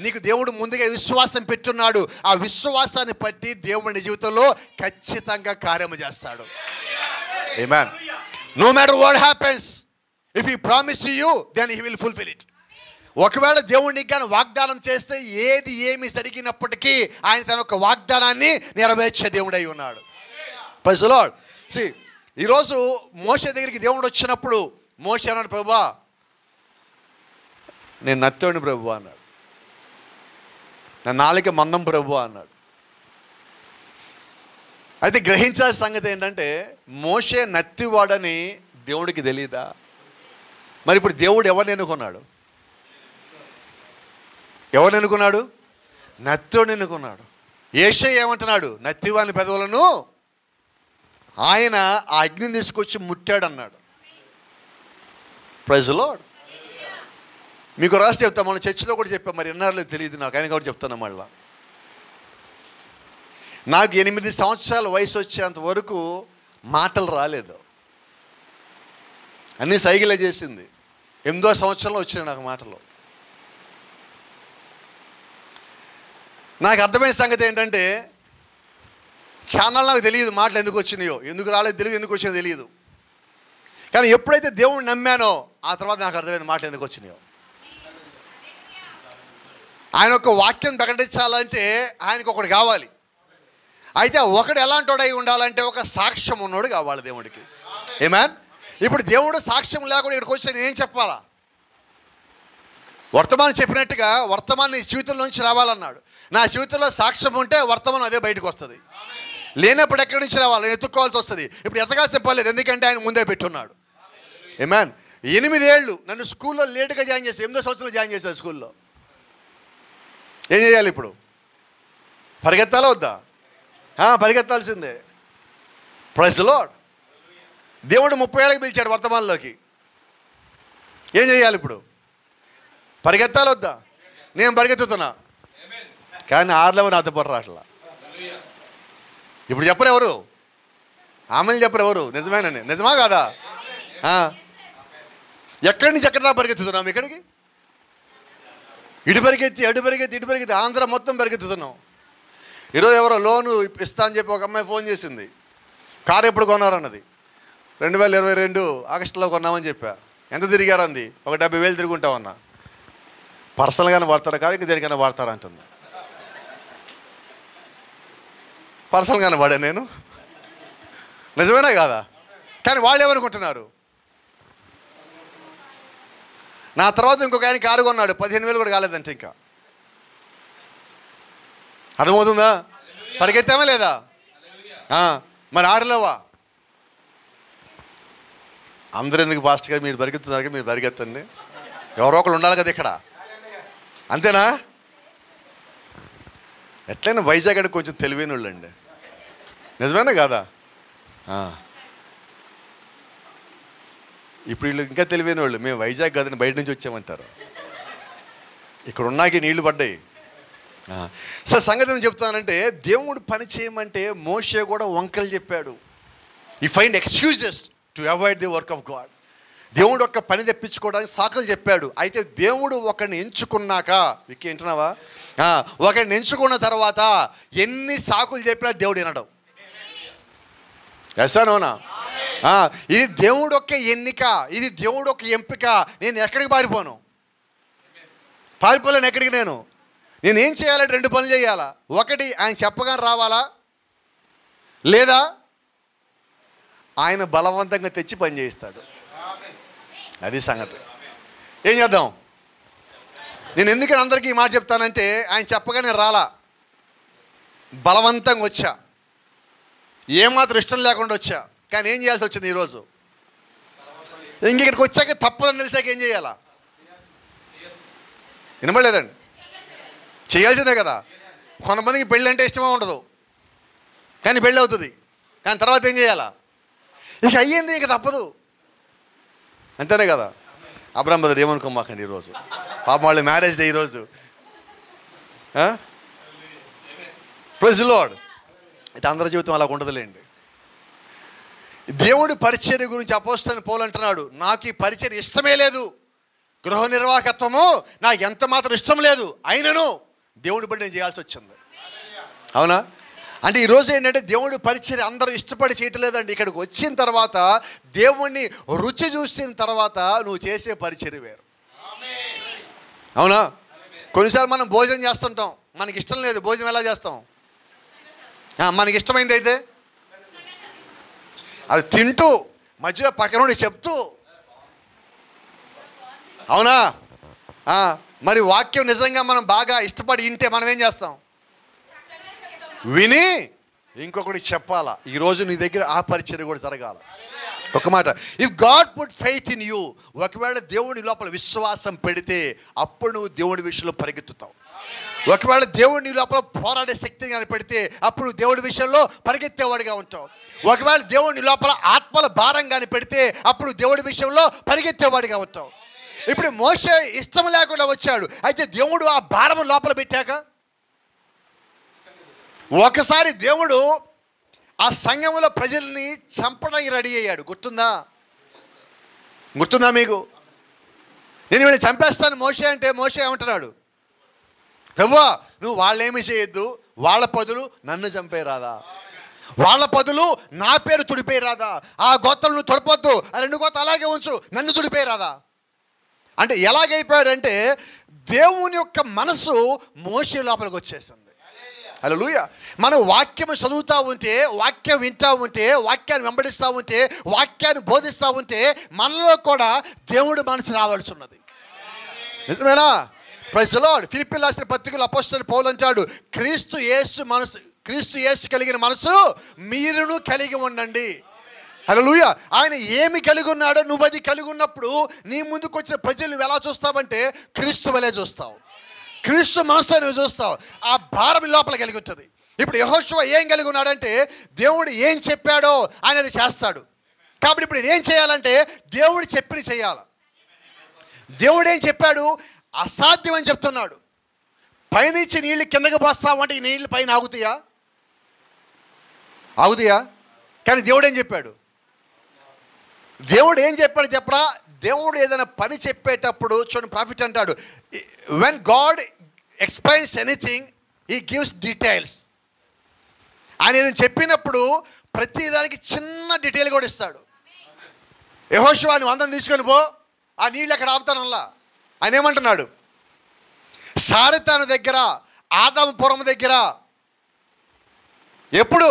నీకు దేవుడు ముందుగా విశ్వాసం పెట్టున్నాడు. ఆ విశ్వాసాన్ని బట్టి దేవుడి జీవితంలో ఖచ్చితంగా కార్యము చేస్తాడు. ఆమేన్. No matter what happens, if he promise you then he will fulfil it. ఒకవేళ దేవుడికి కానీ వాగ్దానం చేస్తే ఏమి జరిగినప్పటికీ ఆయన తన యొక్క వాగ్దానాన్ని నెరవేర్చే దేవుడై ఉన్నాడు. Praise the Lord. See, ఈరోజు మోషే దగ్గరికి దేవుడు వచ్చినప్పుడు మోషే అన్నాడు, ప్రభువా నేను నత్తోని ప్రభువా అన్నాడు, నా నాలుక మందం ప్రభువా అన్నాడు. అయితే గ్రహించాల్సిన సంగతి ఏంటంటే మోషే నత్తివాడని దేవుడికి తెలియదా? మరి ఇప్పుడు దేవుడు ఎవరిని ఎన్నుకున్నాడు? ఎవరిని ఎన్నుకున్నాడు? నత్తోడిని ఎన్నుకున్నాడు. యేషయ్య ఏమంటున్నాడు? నత్తివాని పెదవులను ఆయన ఆ అగ్నిని తీసుకొచ్చి ముట్టాడు అన్నాడు. Praise the Lord. మీకు రాసి చెప్తాం, మన చర్చిలో కూడా చెప్పాం, మరి ఎన్నారో తెలియదు నాకు, ఆయన కూడా చెప్తాను మళ్ళా. నాకు 8 సంవత్సరాల వయసు వచ్చేంత వరకు మాటలు రాలేదు, అన్నీ సైకిలే చేసింది. 8వ సంవత్సరంలో వచ్చినాయి నాకు మాటలు. నాకు అర్థమైన సంగతి ఏంటంటే ఛానల్ నాకు తెలియదు మాటలు ఎందుకు వచ్చినాయో, ఎందుకు రాలేదు తెలియదు, ఎందుకు వచ్చాయో తెలియదు. కానీ ఎప్పుడైతే దేవుడిని నమ్మానో ఆ తర్వాత నాకు అర్థమైంది మాటలు ఎందుకు వచ్చినాయో. ఆయన ఒక వాక్యం ప్రకటించాలంటే ఆయనకు ఒకటి కావాలి. అయితే ఒకడు ఎలాంటి వాడై ఉండాలంటే ఒక సాక్ష్యం ఉన్నోడు కావాలి దేవుడికి. ఆమేన్. ఇప్పుడు దేవుడు సాక్ష్యం లేకుండా ఇక్కడికి వచ్చి నేనేం చెప్పాలా? వర్తమానం చెప్పినట్టుగా వర్తమానం నీ జీవితంలోంచి రావాలన్నాడు. నా జీవితంలో సాక్ష్యం ఉంటే వర్తమానం అదే బయటకు వస్తుంది. లేనప్పుడు ఎక్కడి నుంచి రావాలి? ఎత్తుక్కోవాల్సి వస్తుంది. ఇప్పుడు ఎత్తగా చెప్పలేదు, ఎందుకంటే ఆయన ముందే పెట్టున్నాడు. ఆమేన్. 8 ఏళ్ళు నన్ను స్కూల్లో లేటుగా జాయిన్ చేసి 8వ సంవత్సరంలో జాయిన్ చేశారు స్కూల్లో. ఏం చేయాలి ఇప్పుడు? పరిగెత్తాలా వద్దా? పరిగెత్తాల్సిందే. Praise the lord. దేవుడు 30 ఏళ్ళకి పిలిచాడు వర్తమానంలోకి. ఏం చేయాలి ఇప్పుడు? పరిగెత్తాలి వద్దా? నేను పరిగెత్తుతున్నా, కానీ 6 నాతో పడరా అట్లా. ఇప్పుడు చెప్పరు ఎవరు? ఆమెను చెప్పరు ఎవరు? నిజమేనండి, నిజమా కాదా? ఎక్కడి నుంచి ఎక్కడ పరిగెత్తుతున్నాం? ఇక్కడికి ఇటు పరిగెత్తి అటు పరిగెత్తి ఇటు పరిగెత్తి ఆంధ్ర మొత్తం పరిగెత్తుతున్నాం. ఈరోజు ఎవరో లోను ఇస్తా అని చెప్పి ఒక అమ్మాయి ఫోన్ చేసింది. కారు ఎప్పుడు కొన్నారన్నది. 2022 ఆగస్టులో కొన్నామని చెప్పా. ఎంత తిరిగారు అంది. ఒక 70,000 తిరుగుంటామన్నా. పర్సనల్గానే వాడతారా కారు, ఇంక దేనికైనా వాడతారా అంటుంది. పర్సనల్గానే వాడా నేను, నిజమేనా కాదా? కానీ వాళ్ళు ఏమనుకుంటున్నారు? నా తర్వాత ఇంకొక ఆయన కారు కొన్నాడు, 15,000 కూడా కాలేదంటే. ఇంకా అర్థమవుతుందా? పరిగెత్తామా లేదా? మరి 6లోవా? అందరూ ఎందుకు పాస్టర్ గారు మీరు పరిగెత్తున్నారు, మీరు పరిగెత్తండి, ఎవరో ఒకళ్ళు ఉండాలి కదా ఇక్కడ, అంతేనా? ఎట్లయినా వైజాగ్ అంటే కొంచెం తెలివైన వాళ్ళు అండి, నిజమేనా కాదా? ఇప్పుడు వీళ్ళు ఇంకా తెలివైన వాళ్ళు, మేము వైజాగ్ కాదని బయట నుంచి వచ్చామంటారు. ఇక్కడ ఉన్నాకే నీళ్లు పడ్డాయి. సార్ సంగతి ఏం చెప్తానంటే దేవుడు పని చేయమంటే మోషే కూడా వంకలు చెప్పాడు. ఈ find excuses to avoid the work of God. దేవుడు ఒక పని తెప్పించుకోవడానికి సాకులు చెప్పాడు. అయితే దేవుడు ఒకరిని ఎంచుకున్నాక, విక్కి వింటున్నావా? ఒకరిని ఎంచుకున్న తర్వాత ఎన్ని సాకులు చెప్పినా దేవుడు వినడం. ఎసానోనా? ఇది దేవుడు ఒక ఎన్నిక, ఇది దేవుడు ఒక ఎంపిక. నేను ఎక్కడికి పారిపోలేను ఎక్కడికి. నేనేం చేయాలంటే 2 పనులు చేయాలా. ఒకటి, ఆయన చెప్పగానే రావాలా, లేదా ఆయన బలవంతంగా తెచ్చి పని చేయిస్తాడు. అది సంగతి. ఏం చేద్దాం? నేను ఎందుకని అందరికీ ఈ మాట చెప్తానంటే ఆయన చెప్పగానే రాలా, బలవంతంగా వచ్చా, ఏమాత్రం ఇష్టం లేకుండా వచ్చా. కానీ ఏం చేయాల్సి వచ్చింది ఈరోజు? ఇక్కడికి వచ్చాక తప్పదని తెలిసాక ఏం చేయాలా? వినబడలేదండి? చేయాల్సిందే కదా. కొంతమందికి పెళ్ళి అంటే ఇష్టమే ఉండదు, కానీ పెళ్ళి అవుతుంది. కానీ తర్వాత ఏం చేయాలా? ఇక అయ్యింది, ఇక తప్పదు, అంతేనే కదా. అబ్రాహం బ్రదర్ ఏమనుకోమాకండి, ఈరోజు పాపం వాళ్ళు మ్యారేజ్ డే ఈరోజు. Praise the Lord. అయితే అందరి జీవితం అలా ఉండదులేండి. దేవుడి పరిచర్య గురించి అపోస్తలుడైన పౌలు అంటున్నాడు, నాకు ఈ పరిచర్య ఇష్టమే లేదు, గృహ నిర్వాహకత్వము నాకు ఎంత మాత్రం ఇష్టం లేదు, అయినను దేవుడి బట్టి నేను చేయాల్సి వచ్చింది. అవునా? అంటే ఈరోజు ఏంటంటే దేవుడి పరిచర్య అందరూ ఇష్టపడి చేయటం లేదండి. ఇక్కడికి వచ్చిన తర్వాత దేవుణ్ణి రుచి చూసిన తర్వాత నువ్వు చేసే పరిచర్య వేరు. అవునా? కొన్నిసార్లు మనం భోజనం చేస్తుంటాం, మనకి ఇష్టం లేదు, భోజనం ఎలా చేస్తాం? మనకి ఇష్టమైంది అయితే అది తింటూ మధ్యలో పక్కనుండి చెప్తూ, అవునా? మరి వాక్యం నిజంగా మనం బాగా ఇష్టపడి వింటే మనం ఏం చేస్తాం? విని ఇంకొకటి చెప్పాలా. ఈరోజు నీ దగ్గర ఆ పరిచర్య కూడా జరగాల. ఒక మాట, if God put faith in you, ఒకవేళ దేవుడి లోపల విశ్వాసం పెడితే అప్పుడు నువ్వు దేవుడి విషయంలో పరిగెత్తుతావు. ఒకవేళ దేవుడి లోపల పోరాడే శక్తిని కానీ పెడితే అప్పుడు దేవుడి విషయంలో పరిగెత్తేవాడిగా ఉంటావు. ఒకవేళ దేవుడి లోపల ఆత్మల భారం కానీ పెడితే అప్పుడు దేవుడి విషయంలో పరిగెత్తేవాడిగా ఉంటావు. ఇప్పుడు మోషే ఇష్టం లేకుండా వచ్చాడు, అయితే దేవుడు ఆ భారం లోపల పెట్టాక ఒకసారి దేవుడు ఆ సంఘంలో ప్రజల్ని చంపడానికి రెడీ అయ్యాడు. గుర్తుందా మీకు? నేను వీళ్ళని చంపేస్తాను మోషే అంటే మోషే ఏమంటున్నాడు? ప్రభువా, నువ్వు వాళ్ళేమి చేయొద్దు, వాళ్ళ బదులు నన్ను చంపేరాదా, వాళ్ళ బదులు నా పేరు తుడిపేయరాదా, ఆ గోత్రం నువ్వు తొడపొద్దు, ఆ 2 గోత్రం అలాగే ఉంచు, నన్ను తుడిపేయరాదా అంటే ఎలాగైపోయాడంటే దేవుని యొక్క మనసు మోషే లోపలికి వచ్చేసింది. హల్లెలూయా. మనం వాక్యం చదువుతూ ఉంటే, వాక్యం వింటూ ఉంటే, వాక్యాన్ని వెంబడిస్తూ ఉంటే, వాక్యాన్ని బోధిస్తూ ఉంటే మనలో కూడా దేవుడు మనసు రావాల్సి ఉన్నది. నిజమేనా? Praise the lord. ఫిలిప్పీయులకు రాసిన పత్రికలో అపోస్తలుడు పౌలు అంటాడు, క్రీస్తు యేసు కలిగిన మనసు మీరును కలిగి ఉండండి. హల్లెలూయా. ఆయన ఏమి కలిగి ఉన్నాడో నువ్వు అది కలిగి ఉన్నప్పుడు నీ ముందుకు వచ్చిన ప్రజలు నువ్వు ఎలా చూస్తావంటే క్రీస్తు వలె చూస్తావు. క్రీస్తు మనసుతో నువ్వు చూస్తావు. ఆ భారం లోపల కలిగి ఉంటుంది. ఇప్పుడు యెహోషువ ఏం కలిగి ఉన్నాడంటే దేవుడు ఏం చెప్పాడో ఆయన అది చేస్తాడు. కాబట్టి ఇప్పుడు ఏం చేయాలంటే దేవుడు చెప్పిన చేయాలి. దేవుడు ఏం చెప్పాడు? అసాధ్యం అని చెప్తున్నాడు. పైనుంచి నీళ్ళు కిందకి పోస్తామంటే ఈ నీళ్ళు పైన ఆగుతాయా? కానీ దేవుడు ఏం చెప్పాడు? దేవుడు ఏం చెప్పాడు చెప్పరా? దేవుడు ఏదైనా పని చెప్పేటప్పుడు చూడండి, ప్రాఫిట్ అంటాడు, when God explains anything he gives details. ఆయన ఏదైనా చెప్పినప్పుడు ప్రతిదానికి చిన్న డీటెయిల్ కూడా ఇస్తాడు. యెహోషువ నువ్వు అందరం తీసుకొని పో, ఆ నీళ్ళు ఎక్కడ ఆపుతానల్లా. ఆయన ఏమంటున్నాడు? సారెతాను దగ్గర, ఆదాముపురం దగ్గర ఎప్పుడు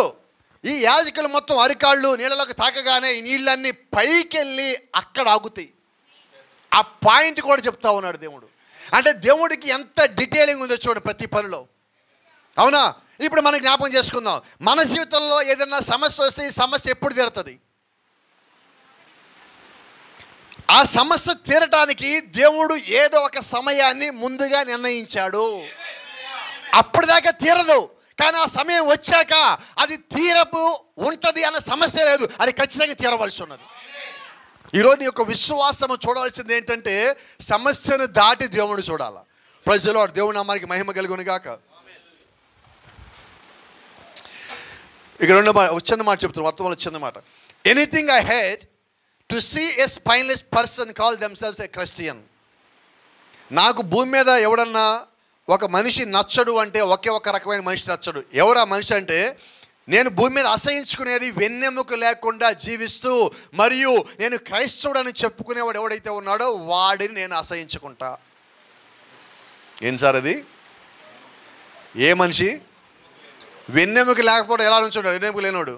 ఈ యాజకులు మొత్తం అరికాళ్ళు నీళ్ళలోకి తాకగానే ఈ నీళ్ళన్నీ పైకి వెళ్ళి అక్కడ ఆగుతాయి. ఆ పాయింట్ కూడా చెప్తా ఉన్నాడు దేవుడు. అంటే దేవుడికి ఎంత డీటెయిలింగ్ ఉందో చూడండి ప్రతి పనిలో. అవునా? ఇప్పుడు మనం జ్ఞాపకం చేసుకుందాం, మన జీవితంలో ఏదైనా సమస్య వస్తే ఈ సమస్య ఎప్పుడు తీరుతుంది? ఆ సమస్య తీరటానికి దేవుడు ఏదో ఒక సమయాన్ని ముందుగా నిర్ణయించాడు. అప్పటిదాకా తీరదు, కానీ ఆ సమయం వచ్చాక అది తీరపు ఉంటుంది అన్న సమస్య లేదు, అది ఖచ్చితంగా తీరవలసి ఉన్నది. ఈరోజు నీ యొక్క విశ్వాసము చూడాల్సింది ఏంటంటే సమస్యను దాటి దేవుడు చూడాలి. Praise the Lord. దేవుని నామానికి మహిమ కలుగును గాక. ఇక్కడ చిన్న మాట చెప్తున్నారు, వర్తమానంలో చిన్న మాట. Anything I hate to see a spineless person call themselves a Christian. నాకు భూమి మీద ఎవడన్నా ఒక మనిషి నచ్చడు అంటే ఒకే ఒక రకమైన మనిషి నచ్చడు. ఎవరు ఆ మనిషి అంటే, నేను భూమి మీద అసహించుకునేది వెన్నెముక లేకుండా జీవిస్తూ మరియు నేను క్రైస్తవుడని చెప్పుకునేవాడు ఎవడైతే ఉన్నాడో వాడిని నేను అసహించుకుంటా. ఏం సార్ అది? ఏ మనిషి? వెన్నెముక లేకపోవడం ఎలా నుంచుంటాడు? వెన్నెముక లేనోడు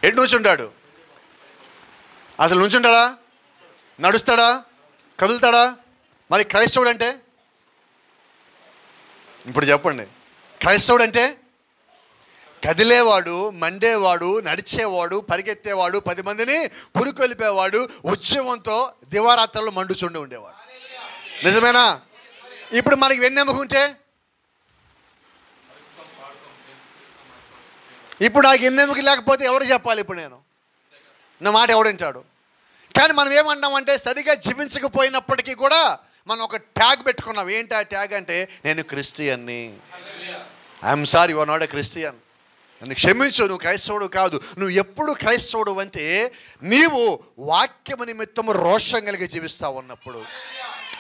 ఎటు నుంచుంటాడు? అసలు నుంచుంటాడా? నడుస్తాడా? కదులుతాడా? మరి క్రైస్తవుడు అంటే ఇప్పుడు చెప్పండి. క్రైస్తవుడు అంటే కదిలేవాడు, మండేవాడు, నడిచేవాడు, పరిగెత్తేవాడు, 10 మందిని పురుకొలిపేవాడు, ఉద్యమంతో దివారాత్రులు మండుచుండి ఉండేవాడు. నిజమేనా? ఇప్పుడు మనకి వెన్నెముక ఉంటే, ఇప్పుడు నాకు వెన్నెముక లేకపోతే ఎవరు చెప్పాలి? ఇప్పుడు నేను నా మాట ఎవడంటాడు? కానీ మనం ఏమంటామంటే సరిగా జీవించకపోయినప్పటికీ కూడా మనం ఒక ట్యాగ్ పెట్టుకున్నాం. ఏంటి ఆ ట్యాగ్ అంటే, నేను క్రిస్టియన్ని. I'm sorry, you are not a Christian. నన్ను క్షమించు, నువ్వు క్రైస్తవుడు కాదు. నువ్వు ఎప్పుడు క్రైస్తవుడు అంటే నీవు వాక్యము నిమిత్తము రోషం కలిగి జీవిస్తావు ఉన్నప్పుడు.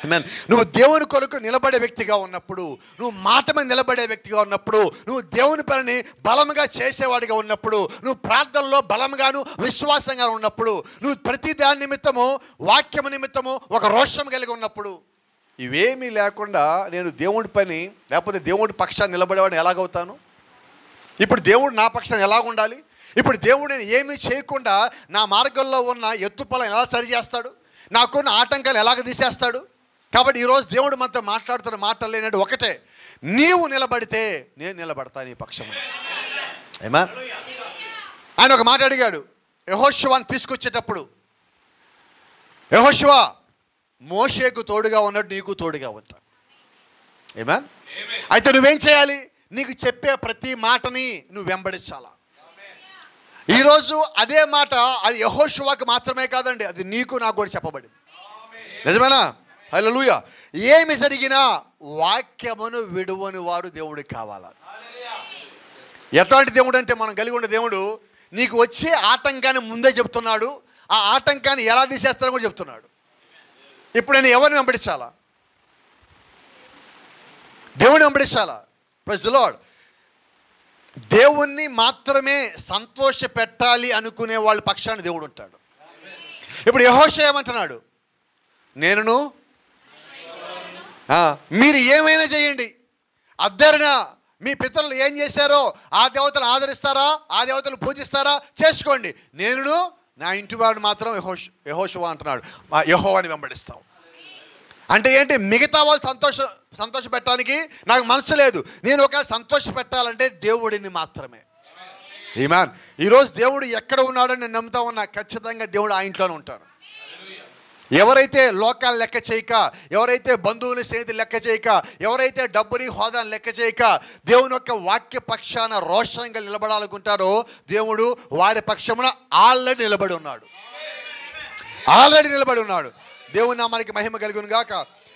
ఆమేన్. నువ్వు దేవుని కొరకు నిలబడే వ్యక్తిగా ఉన్నప్పుడు, నువ్వు మాట మీద నిలబడే వ్యక్తిగా ఉన్నప్పుడు, నువ్వు దేవుని పనిని బలంగా చేసేవాడిగా ఉన్నప్పుడు, నువ్వు ప్రార్థనలో బలంగాను విశ్వాసంగా ఉన్నప్పుడు, నువ్వు ప్రతి దాని నిమిత్తము వాక్యము నిమిత్తము ఒక రోషం కలిగి ఉన్నప్పుడు, ఇవేమీ లేకుండా నేను దేవుడి పని లేకపోతే దేవుడి పక్షాన్ని నిలబడేవాడిని ఎలాగవుతాను? ఇప్పుడు దేవుడు నా పక్షాన్ని ఎలాగ ఉండాలి? ఇప్పుడు దేవుడు నేను ఏమీ చేయకుండా నా మార్గంలో ఉన్న ఎత్తుపల్లను ఎలా సరి చేస్తాడు? నాకున్న ఆటంకాలు ఎలాగ తీసేస్తాడు? కాబట్టి ఈరోజు దేవుడు మనతో మాట్లాడుతున్న మాటలు లేనట్టు ఒకటే, నీవు నిలబడితే నేను నిలబడతాను నీ పక్షము. ఆమేన్. ఆయన ఒక మాట అడిగాడు యెహోషువని తీసుకొచ్చేటప్పుడు, యెహోషువ మోషేకు తోడుగా ఉన్నట్టు నీకు తోడుగా ఉంటా. ఆమేన్. అయితే నువ్వేం చేయాలి? నీకు చెప్పే ప్రతి మాటని నువ్వు వెంబడించాలా. ఈరోజు అదే మాట అది యెహోషువకు మాత్రమే కాదండి, అది నీకు నాకు కూడా చెప్పబడింది. నిజమేనా? హల్లెలూయా. ఏమి జరిగినా వాక్యమును విడువని వారు దేవుడికి కావాలా. ఎట్లాంటి దేవుడు అంటే మనం కలిగి ఉన్న దేవుడు నీకు వచ్చే ఆటంకాన్ని ముందే చెప్తున్నాడు, ఆ ఆటంకాన్ని ఎలా తీసేస్తారో కూడా చెప్తున్నాడు. ఇప్పుడు నేను ఎవరిని వెంబడించాలా? దేవుడిని వెంబడించాలా. Praise the lord. దేవుణ్ణి మాత్రమే సంతోష పెట్టాలి అనుకునే వాళ్ళ పక్షాన్ని దేవుడు ఉంటాడు. ఇప్పుడు యెహోషువ ఏమంటున్నాడు? నేనును మీరు ఏమైనా చేయండి, అద్దరిన మీ పితరులు ఏం చేశారో ఆ దేవతలు ఆదరిస్తారా, ఆ దేవతలు పూజిస్తారా చేసుకోండి, నేనును నా ఇంటి వాడిని మాత్రం యెహోషువ అంటున్నాడు యెహోవాని వెంబడిస్తాం. అంటే ఏంటి? మిగతా వాళ్ళు సంతోష పెట్టడానికి నాకు మనసు లేదు, నేను ఒక సంతోష పెట్టాలంటే దేవుడిని మాత్రమే. ఆమేన్. ఈరోజు దేవుడు ఎక్కడ ఉన్నాడని నేను నమ్ముతా ఉన్నా, ఖచ్చితంగా దేవుడు ఆ ఇంట్లోనే ఉంటాడు. ఎవరైతే లోకాలు లెక్క చేయక, ఎవరైతే బంధువులు స్నేహితులు లెక్క చేయక, ఎవరైతే డబ్బుని హోదాను లెక్క చేయక దేవుని యొక్క వాక్య పక్షాన రోషంగా నిలబడాలనుకుంటారో దేవుడు వారి పక్షమున ఆల్రెడీ నిలబడి ఉన్నాడు. దేవుని నామానికి మహిమ కలుగును గాక.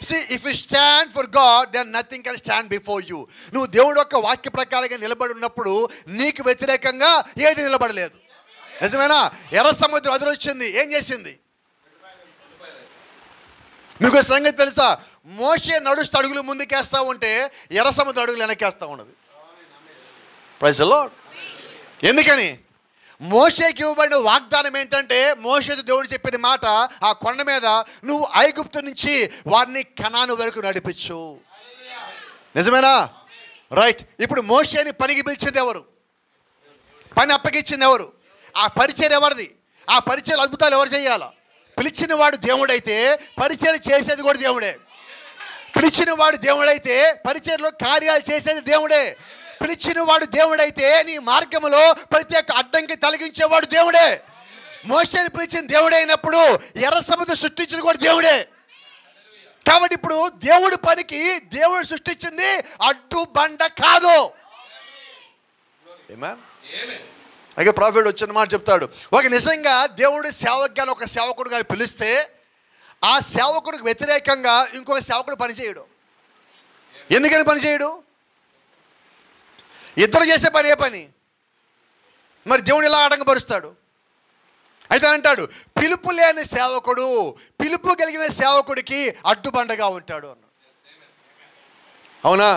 See, if you stand for God, then nothing can stand before you. నువ్వు దేవుడి యొక్క వాక్య ప్రకారంగా నిలబడి ఉన్నప్పుడు నీకు వ్యతిరేకంగా ఏది నిలబడలేదు. నిజమేనా? ఎర్ర సముద్రం అదురొచ్చింది, ఏం చేసింది? మీకు సంగతి తెలుసా? మోషే నడుస్తూ అడుగులు ముందుకేస్తూ ఉంటే ఎర్ర సముద్రం అడుగులు వెనక్కేస్తూ ఉన్నది. Praise the Lord. ఎందుకని? మోషేకి ఇవ్వబడిన వాగ్దానం ఏంటంటే, మోషేతో దేవుడు చెప్పిన మాట ఆ కొండ మీద, నువ్వు ఐగుప్తు నుంచి వారిని కనాను వరకు నడిపించు. నిజమేనా? రైట్. ఇప్పుడు మోషేని పనికి పిలిచింది ఎవరు? పని అప్పగించింది ఎవరు? ఆ పరిచయం ఎవరిది? ఆ పరిచయం అద్భుతాలు ఎవరు చేయాలా? పిలిచిన వాడు దేవుడైతే పరిచయం చేసేది కూడా దేవుడే. పిలిచిన వాడు దేవుడైతే పరిచయంలో కార్యాలు చేసేది దేవుడే. పిలిచిన వాడు దేవుడైతే నీ మార్గంలో ప్రతి ఒక్క అడ్డంకి తొలగించేవాడు దేవుడే. మోషేని పిలిచిన దేవుడే అయినప్పుడు ఎర్ర సముద్రం సృష్టించింది కూడా దేవుడే. కాబట్టి ఇప్పుడు దేవుడి పనికి దేవుడు సృష్టించింది అడ్డు బండ కాదు. అలాగే ప్రాఫెట్ వచ్చిన మాట చెప్తాడు, ఒక నిజంగా దేవుడు సేవకుగాను ఒక సేవకుడు గారు పిలిస్తే ఆ సేవకుడికి వ్యతిరేకంగా ఇంకొక సేవకుడు పనిచేయడు. ఎందుకని పనిచేయడు? ఇద్దరు చేసే పని ఏ పని? మరి దేవుడు ఎలా ఆటంకపరుస్తాడు? అయితే అంటాడు, పిలుపు లేని సేవకుడు పిలుపు కలిగిన సేవకుడికి అడ్డుబండగా ఉంటాడు అన్నాడు. అవునా?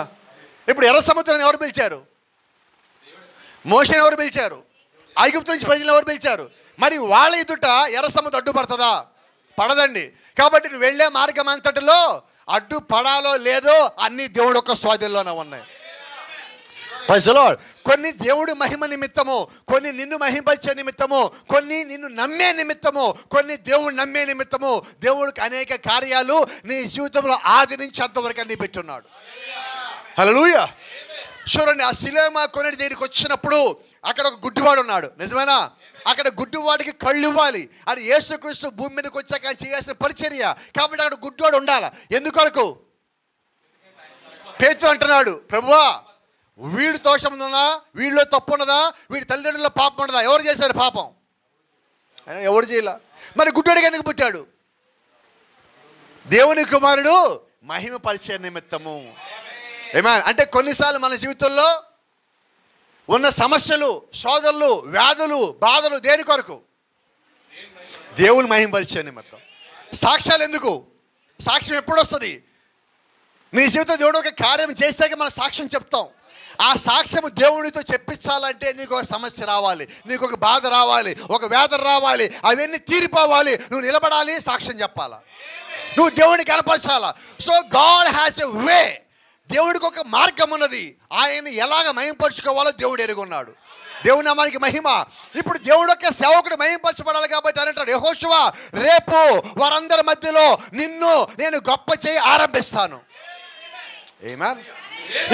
ఇప్పుడు ఎర్ర సముద్రాన్ని ఎవరు పిలిచారు? మోషేని ఎవరు పిలిచారు? ఐగుప్తు నుంచి ప్రజలను ఎవరు పిలిచారు? మరి వాళ్ళ ఎదుట ఎర్ర సముద్రం అడ్డుపడుతుందా? పడదండి. కాబట్టి నువ్వు వెళ్ళే మార్గం అంతటిలో అడ్డు పడాలో లేదో అన్ని దేవుడు యొక్క స్వాధీనంలోనే ఉన్నాయి. Praise the Lord. కొన్ని దేవుడు మహిమ నిమిత్తము, కొన్ని నిన్ను మహిమపరిచే నిమిత్తము, కొన్ని నిన్ను నమ్మే నిమిత్తము, కొన్ని దేవుడు నమ్మే నిమిత్తము దేవుడికి అనేక కార్యాలు నీ జీవితంలో ఆది నుంచి అంతవరకు అన్ని పెట్టున్నాడు. హల్లెలూయా. చూడండి, ఆ సిలోమ కొనేటి దగ్గరికి వచ్చినప్పుడు అక్కడ ఒక గుడ్డివాడు ఉన్నాడు. నిజమేనా? అక్కడ గుడ్డివాడికి కళ్ళు ఇవ్వాలి. అది యేసుక్రీస్తు భూమి మీదకి వచ్చాక చేయాల్సిన పరిచర్య. కాబట్టి అక్కడ గుడ్డివాడు ఉండాలి. ఎందుకొరకు? పేతురు అంటున్నాడు, ప్రభువా వీడు దోషం ఉన్నదా, వీడిలో తప్పు ఉన్నదా, వీడి తల్లిదండ్రుల పాపం ఉన్నదా? ఎవరు చేశారు పాపం? ఎవరు చేయలే. మరి గుడ్డివాడికి ఎందుకు పుట్టాడు? దేవుని కుమారుడు మహిమ పరిచయ నిమిత్తము. ఆమేన్. అంటే కొన్నిసార్లు మన జీవితంలో ఉన్న సమస్యలు, శోధనలు, వ్యాధులు, బాధలు దేని కొరకు? దేవుని మహిమ పరిచయ నిమిత్తం. సాక్ష్యాలు ఎందుకు? సాక్ష్యం ఎప్పుడు వస్తుంది? నీ జీవితంలో దేవుడు ఒక కార్యం చేసాక మనం సాక్ష్యం చెప్తాం. ఆ సాక్ష్యం దేవుడితో చెప్పించాలంటే నీకు ఒక సమస్య రావాలి, నీకు ఒక బాధ రావాలి, ఒక వేదన రావాలి, అవన్నీ తీరిపోవాలి, నువ్వు నిలబడాలి, సాక్ష్యం చెప్పాలా, నువ్వు దేవుడిని కనపరచాలా. సో గాడ్ హ్యాస్ ఎ వే. దేవుడికి ఒక మార్గం ఉన్నది. ఆయన ఎలాగ మహింపరుచుకోవాలో దేవుడు ఎరుగున్నాడు. దేవుని నామానికి మహిమ. ఇప్పుడు దేవుడు యొక్క సేవకుడు మహింపరచబడాలి కాబట్టి అంటాడు, యెహోషువ రేపు వారందరి మధ్యలో నిన్ను నేను గొప్ప చేయి ఆరంభిస్తాను. ఆమేన్.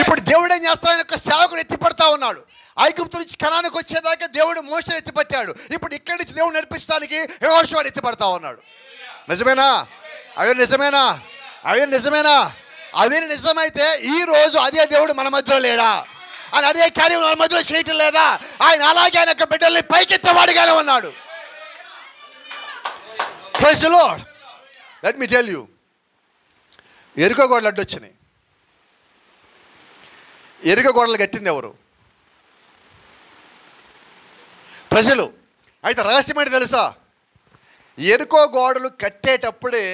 ఇప్పుడు దేవుడు ఏం చేస్తాడు? ఆయన యొక్క సేవకుడు ఎత్తిపడతా ఉన్నాడు. ఐగుప్తు నుంచి కనానికి వచ్చేదాకా దేవుడు మోషేని ఎత్తిపట్టాడు. ఇప్పుడు ఇక్కడి నుంచి దేవుడు నడిపించడానికి యెహోషువని ఎత్తిపడతా ఉన్నాడు. నిజమేనా? అవి నిజమేనా? అవి నిజమేనా? అవి నిజమైతే ఈ రోజు అదే దేవుడు మన మధ్యలో లేడా? అని అదే కార్యం మన మధ్యలో చేయటం లేదా? ఆయన అలాగే ఆయన యొక్క బిడ్డల్ని పైకెత్తవాడిగానే ఉన్నాడు. Praise the Lord. Let me tell you, ఎరుకో గోడలు అడ్డొచ్చినాయి. ఎరుక గోడలు కట్టింది ఎవరు? ప్రజలు. అయితే రహస్యం ఏంటి తెలుసా? ఎరుకో గోడలు కట్టేటప్పుడే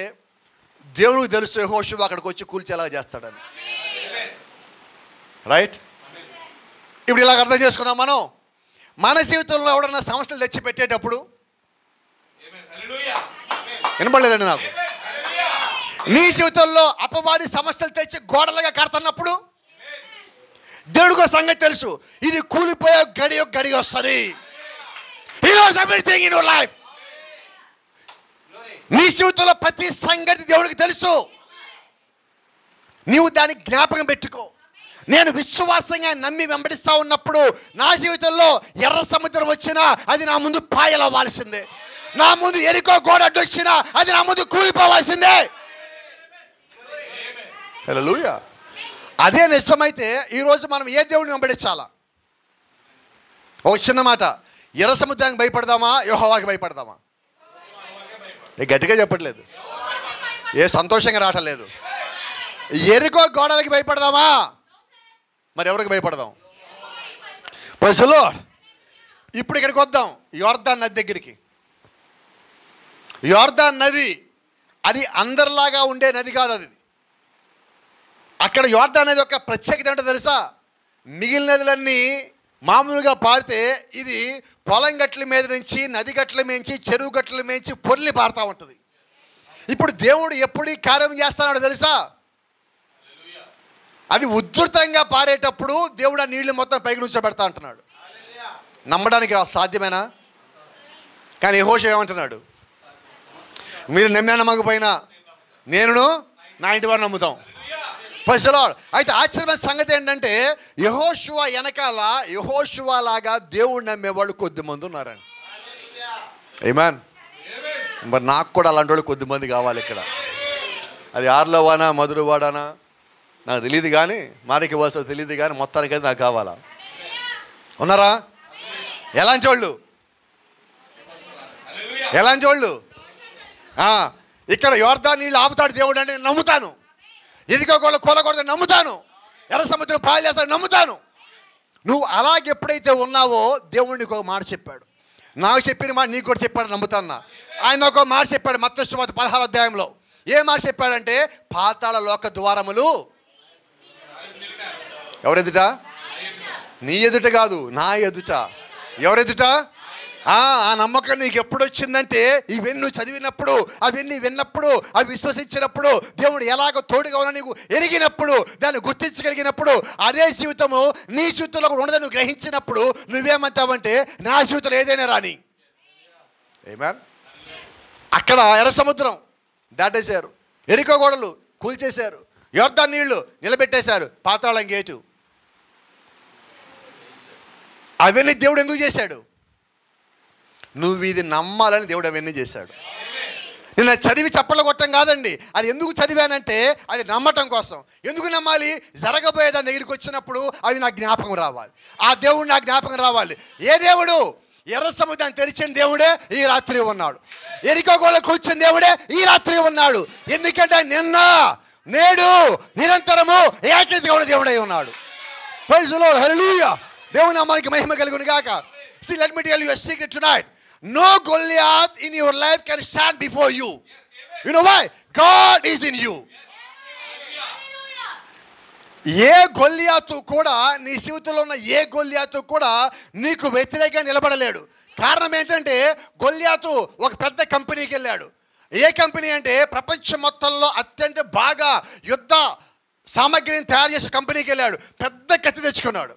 దేవుడికి తెలుసు యెహోషువ అక్కడికి వచ్చి కూల్చేలా చేస్తాడని. రైట్? ఇప్పుడు ఇలాగ అర్థం చేసుకుందాం. మనం మన జీవితంలో ఎవడన్నా సమస్యలు తెచ్చి పెట్టేటప్పుడు, వినపడలేదండి నాకు, నీ జీవితంలో అపవాది సమస్యలు తెచ్చి గోడలుగా కడుతున్నప్పుడు దేవుడికి సంగతి తెలుసు, ఇది కూలిపోయే గడి వస్తుంది. He knows everything in your life. నీ జీవితంలో ప్రతి సంగతి దేవుడికి తెలుసు. నీవు దాన్ని జ్ఞాపకం పెట్టుకో. నేను విశ్వాసంగా నమ్మి వెంబడిస్తా ఉన్నప్పుడు నా జీవితంలో ఎర్ర సముద్రం వచ్చినా అది నా ముందు పాయలవ్వాల్సిందే. నా ముందు ఎరుకో గోడ అడ్డు వచ్చినా అది నా ముందు కూలిపోవాల్సిందే. హల్లెలూయా. అదే నిజమైతే ఈరోజు మనం ఏ దేవుడిని వెంబడించాలా? ఒక చిన్న మాట, ఎర్ర సముద్రానికి భయపడదామా, యెహోవాకి భయపడదామా? గట్టిగా చెప్పట్లేదు, ఏ సంతోషంగా రావట్లేదు. ఎరుకో గోడలకి భయపడదామా, మరి ఎవరికి భయపడదాం? Praise the lord. ఇప్పుడు ఇక్కడికి వద్దాం, యోర్దాన్ నది దగ్గరికి. యోర్దాన్ నది అది అందరిలాగా ఉండే నది కాదు. అది అక్కడ యోర్దాన్ నది యొక్క ప్రత్యేకత ఏంటో తెలుసా? మిగిలిన నదులన్నీ మామూలుగా పారితే ఇది పొలం గట్ల మీద నుంచి, నది గట్ల మించి, చెరువు గట్ల మించి పొర్లి పారుతూ ఉంటుంది. ఇప్పుడు దేవుడు ఎప్పుడు ఈ కార్యం చేస్తాడో తెలుసా? అది ఉధృతంగా పారేటప్పుడు దేవుడు ఆ నీళ్లు మొత్తం పైకి నుంచోబెడతా అంటున్నాడు. నమ్మడానికి సాధ్యమేనా? కానీ యెహోషువ ఏమంటున్నాడు? మీరు నమ్మినా నమ్మకపోయినా నేను నా ఇంటి వారు నమ్ముతాం. Praise the Lord. అయితే ఆశ్చర్యమైన సంగతి ఏంటంటే యెహోషువ వెనకాల యెహోషువ లాగా దేవుడు నమ్మేవాళ్ళు కొద్దిమంది ఉన్నారండి. ఆమేన్. మరి నాకు కూడా అలాంటి వాళ్ళు కొద్దిమంది కావాలి ఇక్కడ. అది ఆర్లోవానా మధురవాడానా నాకు తెలియదు, కానీ మారికి వస తెలియదు, కానీ మొత్తానికైతే నాకు కావాలా? ఉన్నారా? ఎలాంటి వాళ్ళు? ఎలాంటి వాళ్ళు? ఇక్కడ యోర్దాను నీళ్ళు ఆపుతాడు దేవుడు అంటే నేను నమ్ముతాను. ఎదిగో గోడ కూలకూడదు నమ్ముతాను. ఎర్ర సముద్రం పాలు చేస్తాను నమ్ముతాను. నువ్వు అలాగే ఎప్పుడైతే ఉన్నావో దేవుడు నీకు ఒక మాట చెప్పాడు. నాకు చెప్పిన మాట నీకు కూడా చెప్పాడు, నమ్ముతాను. ఆయన ఒక మాట చెప్పాడు మత్తయి సువార్త 16వ అధ్యాయంలో. ఏ మాట చెప్పాడంటే, పాతాళ లోక ద్వారములు ఎవరెదుట? నీ ఎదుట కాదు, నా ఎదుట. ఎవరెదుట? ఆ నమ్మకం నీకు ఎప్పుడు వచ్చిందంటే ఇవన్నీ నువ్వు చదివినప్పుడు, అవన్నీ విన్నప్పుడు, అవి విశ్వసించినప్పుడు, దేవుడు ఎలాగో తోడుగా ఉన్నా నీకు ఎరిగినప్పుడు, దాన్ని గుర్తించగలిగినప్పుడు, అదే జీవితము నీ జీవితంలో కూడా ఉండదని నువ్వు గ్రహించినప్పుడు నువ్వేమంటావంటే నా జీవితంలో ఏదైనా రాని. ఆమేన్. అక్కడ ఎర్ర సముద్రం దాటేశారు, ఎరికో గోడలు కూల్చేశారు, యోర్దాను నీళ్లు నిలబెట్టేశారు, పాతాళం గేటు. అవన్నీ దేవుడు ఎందుకు చేశాడు? నువ్వు ఇది నమ్మాలని దేవుడు అవన్నీ చేశాడు. నేను చదివి చప్పట్లు కొట్టడం కాదండి. అది ఎందుకు చదివానంటే అది నమ్మటం కోసం. ఎందుకు నమ్మాలి? జరగబోయే దాని దగ్గరికి వచ్చినప్పుడు అవి నా జ్ఞాపకం రావాలి. ఆ దేవుడు నా జ్ఞాపకం రావాలి. ఏ దేవుడు? ఎర్ర సముద్రాన్ని తెరిచిన దేవుడే ఈ రాత్రి ఉన్నాడు. ఎరికో గోడ కూర్చున్న దేవుడే ఈ రాత్రి ఉన్నాడు. ఎందుకంటే నిన్న నేడు నిరంతరము ఏకరీతిగా ఉన్న దేవుడై ఉన్నాడు. Praise the lord. హల్లెలూయా. దేవుని నామానికి మహిమ కలుగును గాక. See, let me tell you a secret tonight. No Goliath in your life can stand before you. You know why? God is in you. ఏ గొల్లియాతు కూడా, నీ జీవితంలో ఉన్న ఏ గొల్లియాతు కూడా నీకు వ్యతిరేకంగా నిలబడలేడు. కారణం ఏంటంటే గొల్లియాతు ఒక పెద్ద కంపెనీకి వెళ్ళాడు. ఏ కంపెనీ అంటే ప్రపంచం మొత్తంలో అత్యంత బాగా యుద్ధ సామగ్రిని తయారు చేసే కంపెనీకి వెళ్ళాడు. పెద్ద కత్తి తెచ్చుకున్నాడు,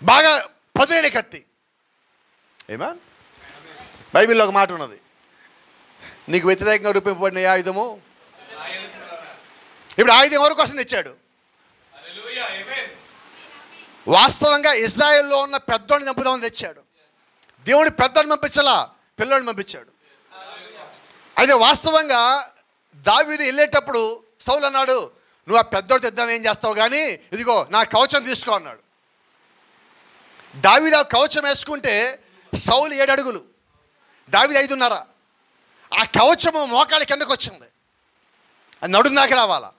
బాగా పదునైన కత్తి. ఏమా బైబిల్లో ఒక మాట ఉన్నది, నీకు వ్యతిరేకంగా రూపింపబడిన ఆయుధము. ఇప్పుడు ఆయుధం ఎవరి కోసం తెచ్చాడు? వాస్తవంగా ఇజ్రాయెల్లో ఉన్న పెద్దోడిని చంపుదామని తెచ్చాడు. దేవుడు పెద్దోడిని పంపించాలా, పిల్లోడిని పంపించాడు. అయితే వాస్తవంగా దావీదు వెళ్ళేటప్పుడు సౌలు అన్నాడు, నువ్వు ఆ పెద్దోడు తెద్దాం ఏం చేస్తావు కానీ ఇదిగో నా కవచం తీసుకో అన్నాడు. దావీదు ఆ కవచం వేసుకుంటే సౌలు 7 అడుగులు, దావీదు 5.5. ఆ కవచము మోకాలి కిందకు వచ్చింది, అది నడుం దాకా రావాలా,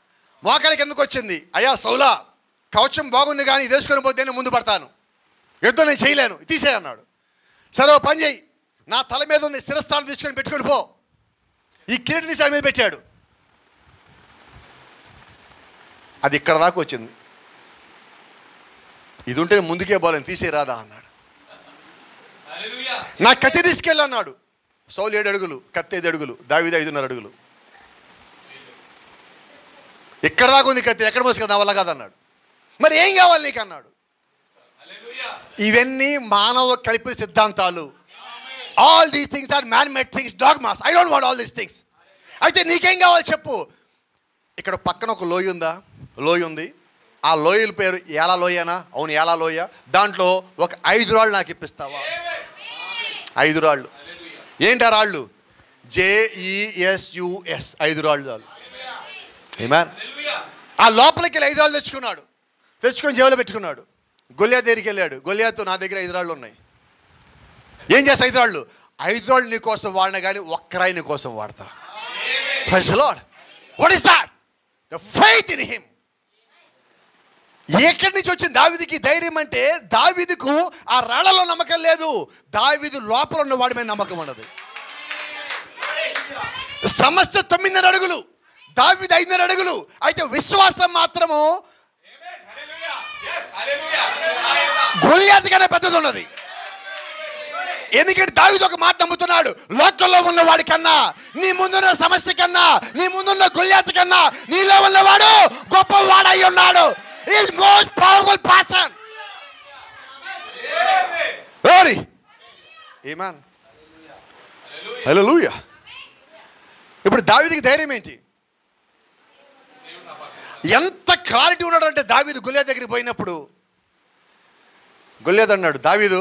మోకాలి కిందకు వచ్చింది. అయ్యా సౌలా, కవచం బాగుంది కానీ ఇది వేసుకొని పోతే నేను ముందు పడతాను, యుద్ధం నేను చేయలేను, తీసేయి అన్నాడు. సరే ఓ పని చేయి, నా తల మీద ఉన్న స్థిరస్థానం తీసుకొని పెట్టుకొని పో. ఈ కిరీటం తీసి మీద పెట్టాడు, అది ఇక్కడ దాకా వచ్చింది. ఇది ఉంటే ముందుకే పోలేను, తీసేరాదా అన్నాడు. నా కత్తి తీసుకెళ్ళి అన్నాడు. సౌలు 7 అడుగులు, కత్తి 5 అడుగులు, దావీదు 5.5 అడుగులు. ఇక్కడ దాకా ఉంది కత్తి, ఎక్కడ మోసుకెళ్తా, నా వల్ల కాదన్నాడు. మరి ఏం కావాలి నీకు అన్నాడు. ఇవన్నీ మానవ కల్పిత సిద్ధాంతాలు. All these things are man made things, dogmas. I don't want all these things. అయితే నీకేం కావాలి చెప్పు. ఇక్కడ పక్కన ఒక లోయ ఉందా? లోయ ఉంది. ఆ లోయల పేరు ఏలా లోయనా? అవును, ఏలా లోయ. దాంట్లో ఒక 5 రాళ్ళు నాకు ఇప్పిస్తావా? 5 రాళ్ళు. ఏంటి ఆ రాళ్ళు? JESUS, 5 రాళ్ళు చాలు. ఆమేన్. ఆ లోపలికి 5 రాళ్ళు తెచ్చుకున్నాడు, తెచ్చుకొని జేబులో పెట్టుకున్నాడు. గొల్లియాతు దగ్గరికి వెళ్ళాడు. గొల్లియాతు, నా దగ్గర 5 రాళ్ళు ఉన్నాయి. ఏం చేస్తా? 5 రాళ్ళు. 5 రాళ్ళు నీ కోసం వాడినా కానీ ఒక్క రాయి నీ కోసం వాడతా. Praise the Lord. What is that? The faith in him. ఎక్కడి నుంచి వచ్చింది దావీదుకి ధైర్యం అంటే, దావీదుకు ఆ రాళ్లలో నమ్మకం లేదు, దావీదు లోపల ఉన్న వాడి మీద నమ్మకం ఉన్నది. సమస్త 9 అడుగులు, దావీదు 5 అడుగులు. అయితే విశ్వాసం మాత్రము గొల్లియాతు కన్నా పెద్దది ఉన్నది. ఎందుకంటే దావీదు ఒక మాట నమ్ముతున్నాడు, లోకంలో ఉన్నవాడి కన్నా, నీ ముందున్న సమస్య కన్నా, నీ ముందున్న గొల్లియాతు కన్నా నీలో ఉన్నవాడు గొప్పవాడై ఉన్నాడు. He is most powerful person. Glory. Amen. Hallelujah. ఇప్పుడు దావీదుకి ధైర్యం ఏంటి? ఎంత క్లారిటీ ఉన్నాడంటే దావీదు గొల్లియాతు దగ్గరికి పోయినప్పుడు గొల్లియాతు అన్నాడు, దావీదు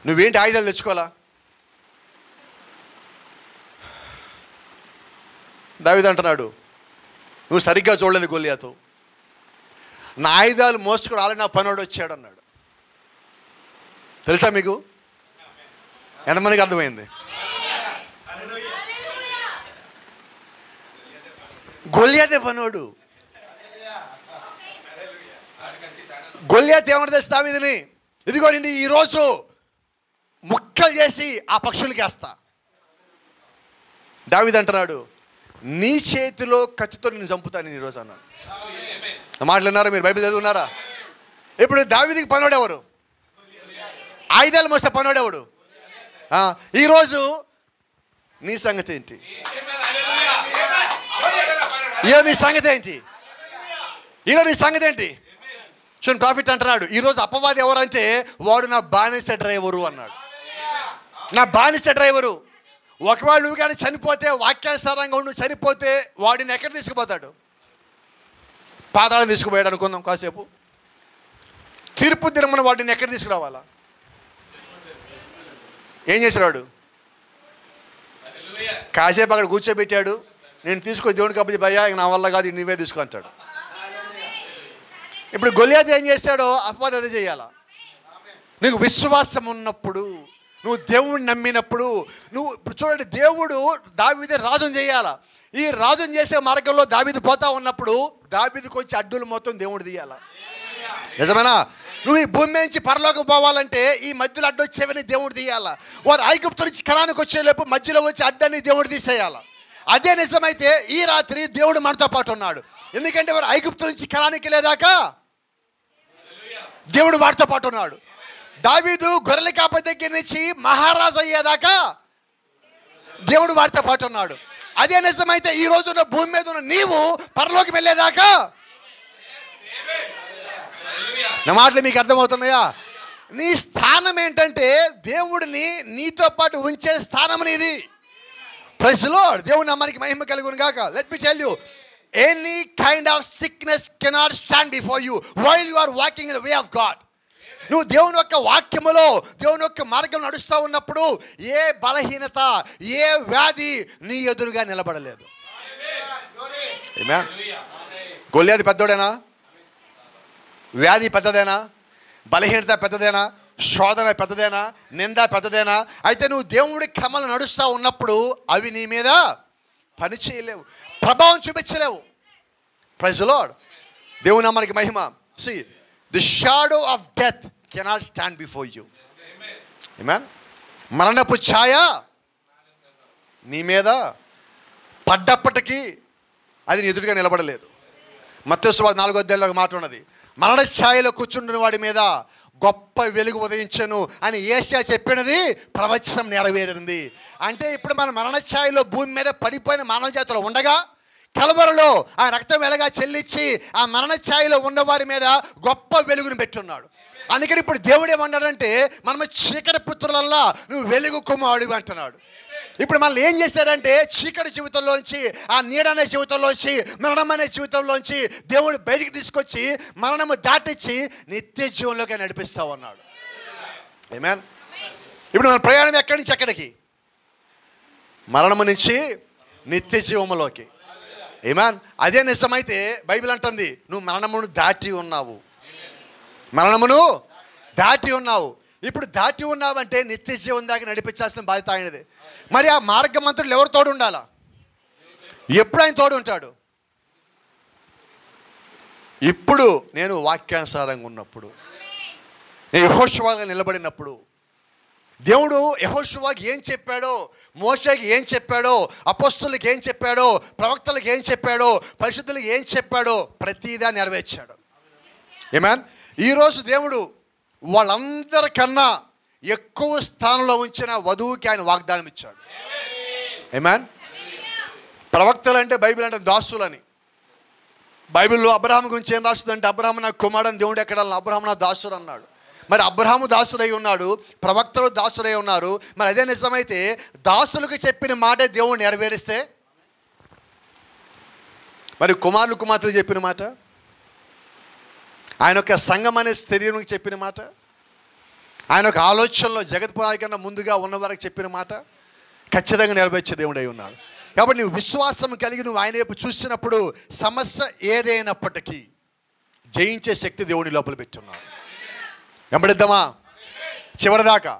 నువ్వేంటి ఆయుధాలు తెచ్చుకోవాలా? దావీదు అంటున్నాడు, నువ్వు సరిగ్గా చూడలేదు గొల్లియాతు, నా ఆయుధాలు మోసుకుని రాలని నా పనోడు వచ్చాడు అన్నాడు. తెలుసా మీకు? ఎంతమందికి అర్థమైంది? గొల్లియాతే పనోడు. గొల్లియాతు ఏమన్నా తెలుసు దావీదుని? ఇదిగో నిన్ను ఈరోజు ముక్కలు చేసి ఆ పక్షులకి వేస్తా. దావీదు అంటున్నాడు, నీ చేతిలో కత్తితో నేను చంపుతాను నేను ఈరోజు అన్నాడు. మాటలు విన్నారా మీరు? బైబిల్ చదువున్నారా? ఇప్పుడు దావీదుకి పనోడు ఎవరు? ఆయుధాలు మోస్తే పనోడు ఎవడు? ఈరోజు నీ సంగతి ఏంటి? ఈరోజు నీ సంగతి ఏంటి? ఈరోజు నీ సంగతి ఏంటి? చూడండి, ప్రాఫిట్ అంటున్నాడు, ఈరోజు అపవాది ఎవరంటే వాడు నా బానిస డ్రైవరు అన్నాడు. నా బానిస డ్రైవరు. ఒకవేళ నువ్వు కానీ చనిపోతే, వాక్యానుసారంగా ఉండి చనిపోతే వాడిని ఎక్కడ తీసుకుపోతాడు? పాతాళం తీసుకుపోయాడు అనుకుందాం కాసేపు. తీర్పు దినమున వాడిని ఎక్కడ తీసుకురావాలా? ఏం చేశాడు? కాసేపు అక్కడ కూర్చోబెట్టాడు. నేను తీసుకో దేవుడికి అప్పటి భయ్యా, నా వల్ల కాదు, నువ్వే తీసుకో అంటాడు. ఇప్పుడు గొల్లియాతు ఏం చేశాడో అపవాది అదే చేయాలా? నీకు విశ్వాసం ఉన్నప్పుడు, నువ్వు దేవుడిని నమ్మినప్పుడు, నువ్వు ఇప్పుడు చూడండి, దేవుడు దావీదు రాజును చేయాలా. ఈ రాజును చేసే మార్గంలో దావీదు పోతా ఉన్నప్పుడు దావీదుకు వచ్చి అడ్డులు మొత్తం దేవుడు తీయాలా. నిజమేనా? నువ్వు ఈ భూమి నుంచి పరలోకం పోవాలంటే ఈ మధ్యలో అడ్డొచ్చేవని దేవుడు తీయాలా. వారు ఐగుప్తు నుంచి కనానికి వచ్చేలోపు మధ్యలో వచ్చి అడ్డాన్ని దేవుడు తీసేయాలా. అదే నిజమైతే ఈ రాత్రి దేవుడు మనతో పాటు ఉన్నాడు. ఎందుకంటే వారు ఐగుప్తు నుంచి కనానికి వెళ్ళేదాకా దేవుడు వారితో పాటు ఉన్నాడు. దావీదు గొర్రెల కాపరి దగ్గర నుంచి మహారాజు అయ్యేదాకా దేవుడు వారితో పాటు ఉన్నాడు. అదే నిజమైతే ఈ రోజు ఉన్న భూమి మీద ఉన్న నీవు పరలోకి వెళ్ళేదాకా. నా మాటలు మీకు అర్థమవుతున్నాయా? నీ స్థానం ఏంటంటే దేవుడిని నీతో పాటు ఉంచే స్థానం నీది. Praise the Lord. దేవుని నామానికి మహిమ కలుగును గాక. Let me tell you, any kind of sickness cannot stand before you while you are walking in the way of God. నువ్వు దేవుని యొక్క వాక్యములో దేవుని యొక్క మార్గం నడుస్తూ ఉన్నప్పుడు ఏ బలహీనత, ఏ వ్యాధి నీ ఎదురుగా నిలబడలేదు. గొల్యాది పెద్దోడేనా? వ్యాధి పెద్దదేనా? బలహీనత పెద్దదేనా? శోధన పెద్దదేనా? నింద పెద్దదేనా? అయితే నువ్వు దేవుడి క్రమాలు నడుస్తూ ఉన్నప్పుడు అవి నీ మీద పని చేయలేవు, ప్రభావం చూపించలేవు. Praise the Lord. దేవుని నామానికి మహిమ. See, the shadow of death cannot stand before you. Amen. మరణపు ఛాయ నీ మీద పడ్డప్పటికీ అది నీ ఎదురుగా నిలబడలేదు. మత్తయి సువార్త 4వ అధ్యాయంలో ఒక మాట ఉన్నది, మరణ ఛాయలో కూర్చుంటున్న వాడి మీద గొప్ప వెలుగు ఉదయించను అని యేషయా చెప్పినది ప్రవచనం నెరవేరింది. అంటే ఇప్పుడు మన మరణ ఛాయలో భూమి మీద పడిపోయిన మానవ జాతిలో ఉండగా కలవరలో ఆ రక్తం వెలగా చెల్లించి ఆ మరణ ఛాయలో ఉన్న వారి మీద గొప్ప వెలుగును పెట్టున్నాడు. అందుకని ఇప్పుడు దేవుడు ఏమన్నాడంటే, మనము చీకటి పుత్రులల్లా నువ్వు వెలుగు కుమారుడు అంటున్నాడు. ఇప్పుడు మనల్ని ఏం చేశాడంటే చీకటి జీవితంలోంచి, ఆ నీడనే జీవితంలోంచి, మరణం అనే జీవితంలోంచి దేవుడు బయటికి తీసుకొచ్చి మరణము దాటించి నిత్య జీవంలోకి నడిపిస్తా ఉన్నాడు. ఆమేన్. ఇప్పుడు మన ప్రయాణం ఎక్కడి నుంచి ఎక్కడికి? మరణము నుంచి నిత్య జీవములోకి. ఆమేన్. అదే నిజమైతే బైబిల్ అంటుంది నువ్వు మరణమును దాటి ఉన్నావు, మరణమును దాటి ఉన్నావు. ఇప్పుడు దాటి ఉన్నావంటే నిత్య జీవం దాకా నడిపించాల్సిన బాధ్యత ఆయనది. మరి ఆ మార్గమంతుడు ఎవరు తోడు ఉండాలా? ఎప్పుడు ఆయన తోడు ఉంటాడు? ఇప్పుడు నేను వాక్యానుసారంగా ఉన్నప్పుడు, నేను యెహోషువగా నిలబడినప్పుడు, దేవుడు యెహోషువకి ఏం చెప్పాడో, మోషేకి ఏం చెప్పాడో, అపోస్తలులకు ఏం చెప్పాడో, ప్రవక్తలకు ఏం చెప్పాడో, పరిశుద్ధులకు ఏం చెప్పాడో ప్రతిదా నెరవేర్చాడు. ఆమేన్. ఈరోజు దేవుడు వాళ్ళందరికన్నా ఎక్కువ స్థానంలో ఉంచిన వధువుకి ఆయన వాగ్దానం ఇచ్చాడు. ఆమేన్. ప్రవక్తలు అంటే బైబిల్ అంటే దాసులని. బైబిల్లో అబ్రహాం గురించి ఏం రాస్తుందంటే, అబ్రహాము నా కుమారుడు దేవుడు ఎక్కడ, అబ్రహాము నా దాసుడు అన్నాడు. మరి అబ్రహాము దాసుడై ఉన్నాడు, ప్రవక్తలు దాసుడై ఉన్నారు. మరి అదే నిజమైతే దాసులకు చెప్పిన మాట దేవుడు నెరవేరిస్తే, మరి కుమారులు కుమార్తెలు చెప్పిన మాట, ఆయన యొక్క సంఘం అనే శరీరంకి చెప్పిన మాట, ఆయన యొక్క ఆలోచనలో జగత్ పునాది కన్నా ముందుగా ఉన్న వారికి చెప్పిన మాట ఖచ్చితంగా నెరవేర్చే దేవుడై ఉన్నాడు. కాబట్టి నువ్వు విశ్వాసం కలిగి నువ్వు ఆయన వైపు చూసినప్పుడు సమస్య ఏదైనప్పటికీ జయించే శక్తి దేవుని లోపల పెట్టున్నాడు. వెంబడిద్దామా చివరిదాకా?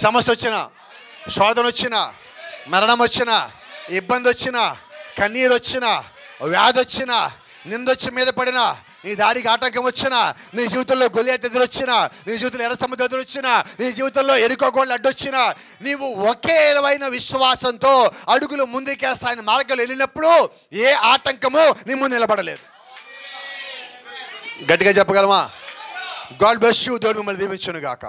సమస్య వచ్చినా, శోధన వచ్చినా, మరణం వచ్చినా, ఇబ్బంది వచ్చినా, కన్నీరు వచ్చినా, వ్యాధి వచ్చినా, నిందొచ్చి మీద పడినా, నీ దారికి ఆటంకం వచ్చినా, నీ జీవితంలో గొలియాతు ఎదురొచ్చినా, నీ జీవితంలో ఎర్ర సముద్రం ఎదురొచ్చినా, నీ జీవితంలో ఎరుకో గోళ్ళు అడ్డొచ్చినా, నీవు ఒకే విధమైన విశ్వాసంతో అడుగులు ముందుకేస్తా ఆయన మార్గాలు వెళ్ళినప్పుడు ఏ ఆటంకము నీ ముందు నిలబడలేదు. గట్టిగా చెప్పగలమా? God bless you. దేవుడు మిమ్మల్ని దీవించును గాక.